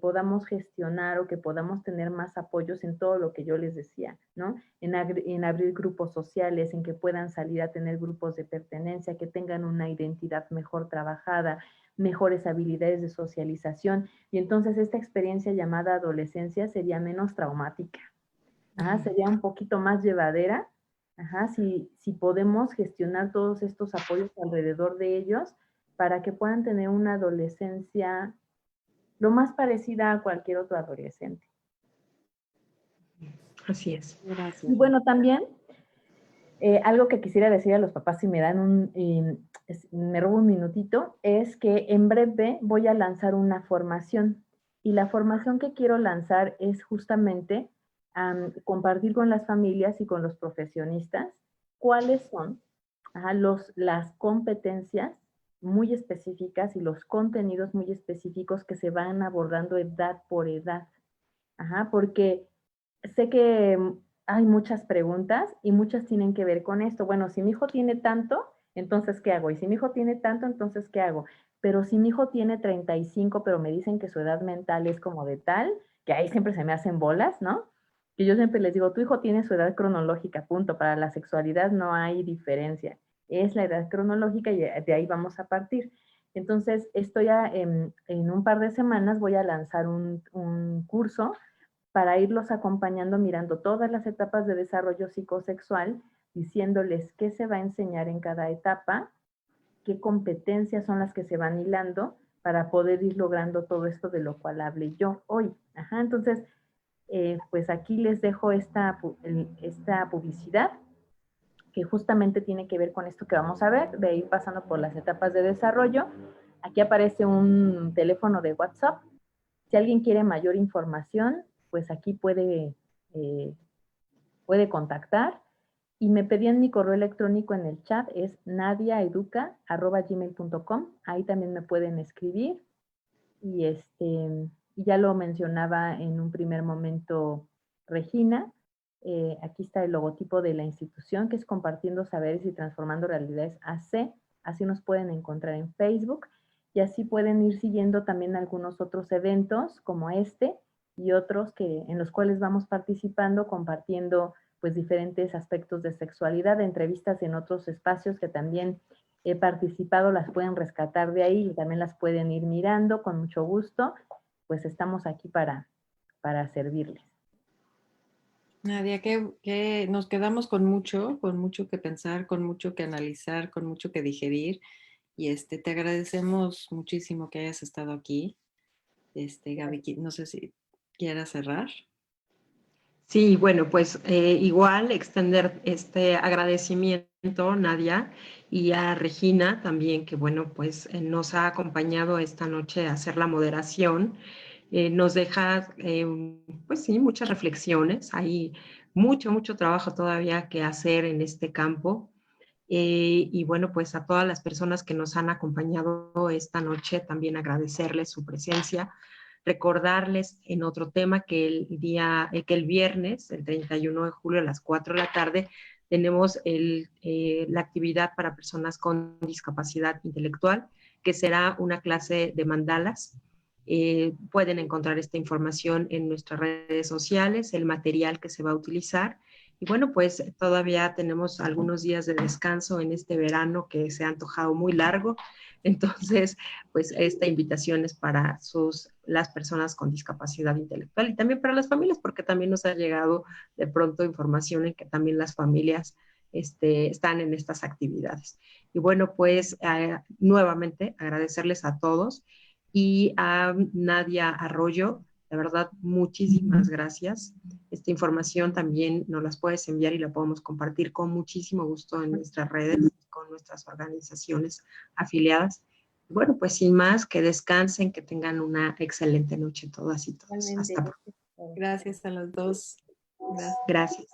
podamos gestionar o que podamos tener más apoyos en todo lo que yo les decía, ¿no? En abrir grupos sociales, en que puedan salir a tener grupos de pertenencia, que tengan una identidad mejor trabajada, mejores habilidades de socialización, y entonces esta experiencia llamada adolescencia sería menos traumática, sería un poquito más llevadera, si podemos gestionar todos estos apoyos alrededor de ellos para que puedan tener una adolescencia lo más parecida a cualquier otro adolescente. Así es. Gracias. Y bueno, también algo que quisiera decir a los papás, si me dan me robo un minutito, es que en breve voy a lanzar una formación. Y la formación que quiero lanzar es justamente compartir con las familias y con los profesionistas cuáles son las competencias muy específicas y los contenidos muy específicos que se van abordando edad por edad. Porque sé que hay muchas preguntas y muchas tienen que ver con esto. Bueno, si mi hijo tiene tanto, entonces, ¿qué hago? Y si mi hijo tiene tanto, entonces, ¿qué hago? Pero si mi hijo tiene 35, pero me dicen que su edad mental es como de tal, que ahí siempre se me hacen bolas, ¿no? Que yo siempre les digo, tu hijo tiene su edad cronológica, punto. Para la sexualidad no hay diferencia. Es la edad cronológica y de ahí vamos a partir. Entonces, en un par de semanas voy a lanzar un curso para irlos acompañando mirando todas las etapas de desarrollo psicosexual, diciéndoles qué se va a enseñar en cada etapa, qué competencias son las que se van hilando para poder ir logrando todo esto de lo cual hablé yo hoy. Entonces, pues aquí les dejo esta publicidad que justamente tiene que ver con esto que vamos a ver, de ir pasando por las etapas de desarrollo. Aquí aparece un teléfono de WhatsApp. Si alguien quiere mayor información, pues aquí puede contactar. Y me pedían mi correo electrónico en el chat, es nadiaeduca@gmail.com. Ahí también me pueden escribir. Y ya lo mencionaba en un primer momento Regina. Aquí está el logotipo de la institución, que es Compartiendo Saberes y Transformando Realidades AC. Así nos pueden encontrar en Facebook. Y así pueden ir siguiendo también algunos otros eventos como este y otros en los cuales vamos participando, compartiendo pues diferentes aspectos de sexualidad, entrevistas en otros espacios que también he participado, las pueden rescatar de ahí y también las pueden ir mirando con mucho gusto. Pues estamos aquí para servirles. Nadia, que nos quedamos con mucho que pensar, con mucho que analizar, con mucho que digerir. Y te agradecemos muchísimo que hayas estado aquí. Gaby, no sé si quieras cerrar. Sí, bueno, pues igual extender este agradecimiento, Nadia, y a Regina también, que bueno, pues nos ha acompañado esta noche a hacer la moderación. Nos deja, pues sí, muchas reflexiones. Hay mucho trabajo todavía que hacer en este campo. Y bueno, pues a todas las personas que nos han acompañado esta noche, también agradecerles su presencia, recordarles en otro tema que el viernes, el 31 de julio a las 4 de la tarde, tenemos la actividad para personas con discapacidad intelectual, que será una clase de mandalas. Pueden encontrar esta información en nuestras redes sociales, el material que se va a utilizar. Y bueno, pues todavía tenemos algunos días de descanso en este verano que se ha antojado muy largo. Entonces, pues esta invitación es para las personas con discapacidad intelectual y también para las familias, porque también nos ha llegado de pronto información en que también las familias están en estas actividades. Y bueno, pues nuevamente agradecerles a todos y a Nadia Arroyo. De verdad, muchísimas gracias. Esta información también nos las puedes enviar y la podemos compartir con muchísimo gusto en nuestras redes, con nuestras organizaciones afiliadas. Bueno, pues sin más, que descansen, que tengan una excelente noche todas y todos. Hasta pronto. Gracias a los dos. Gracias.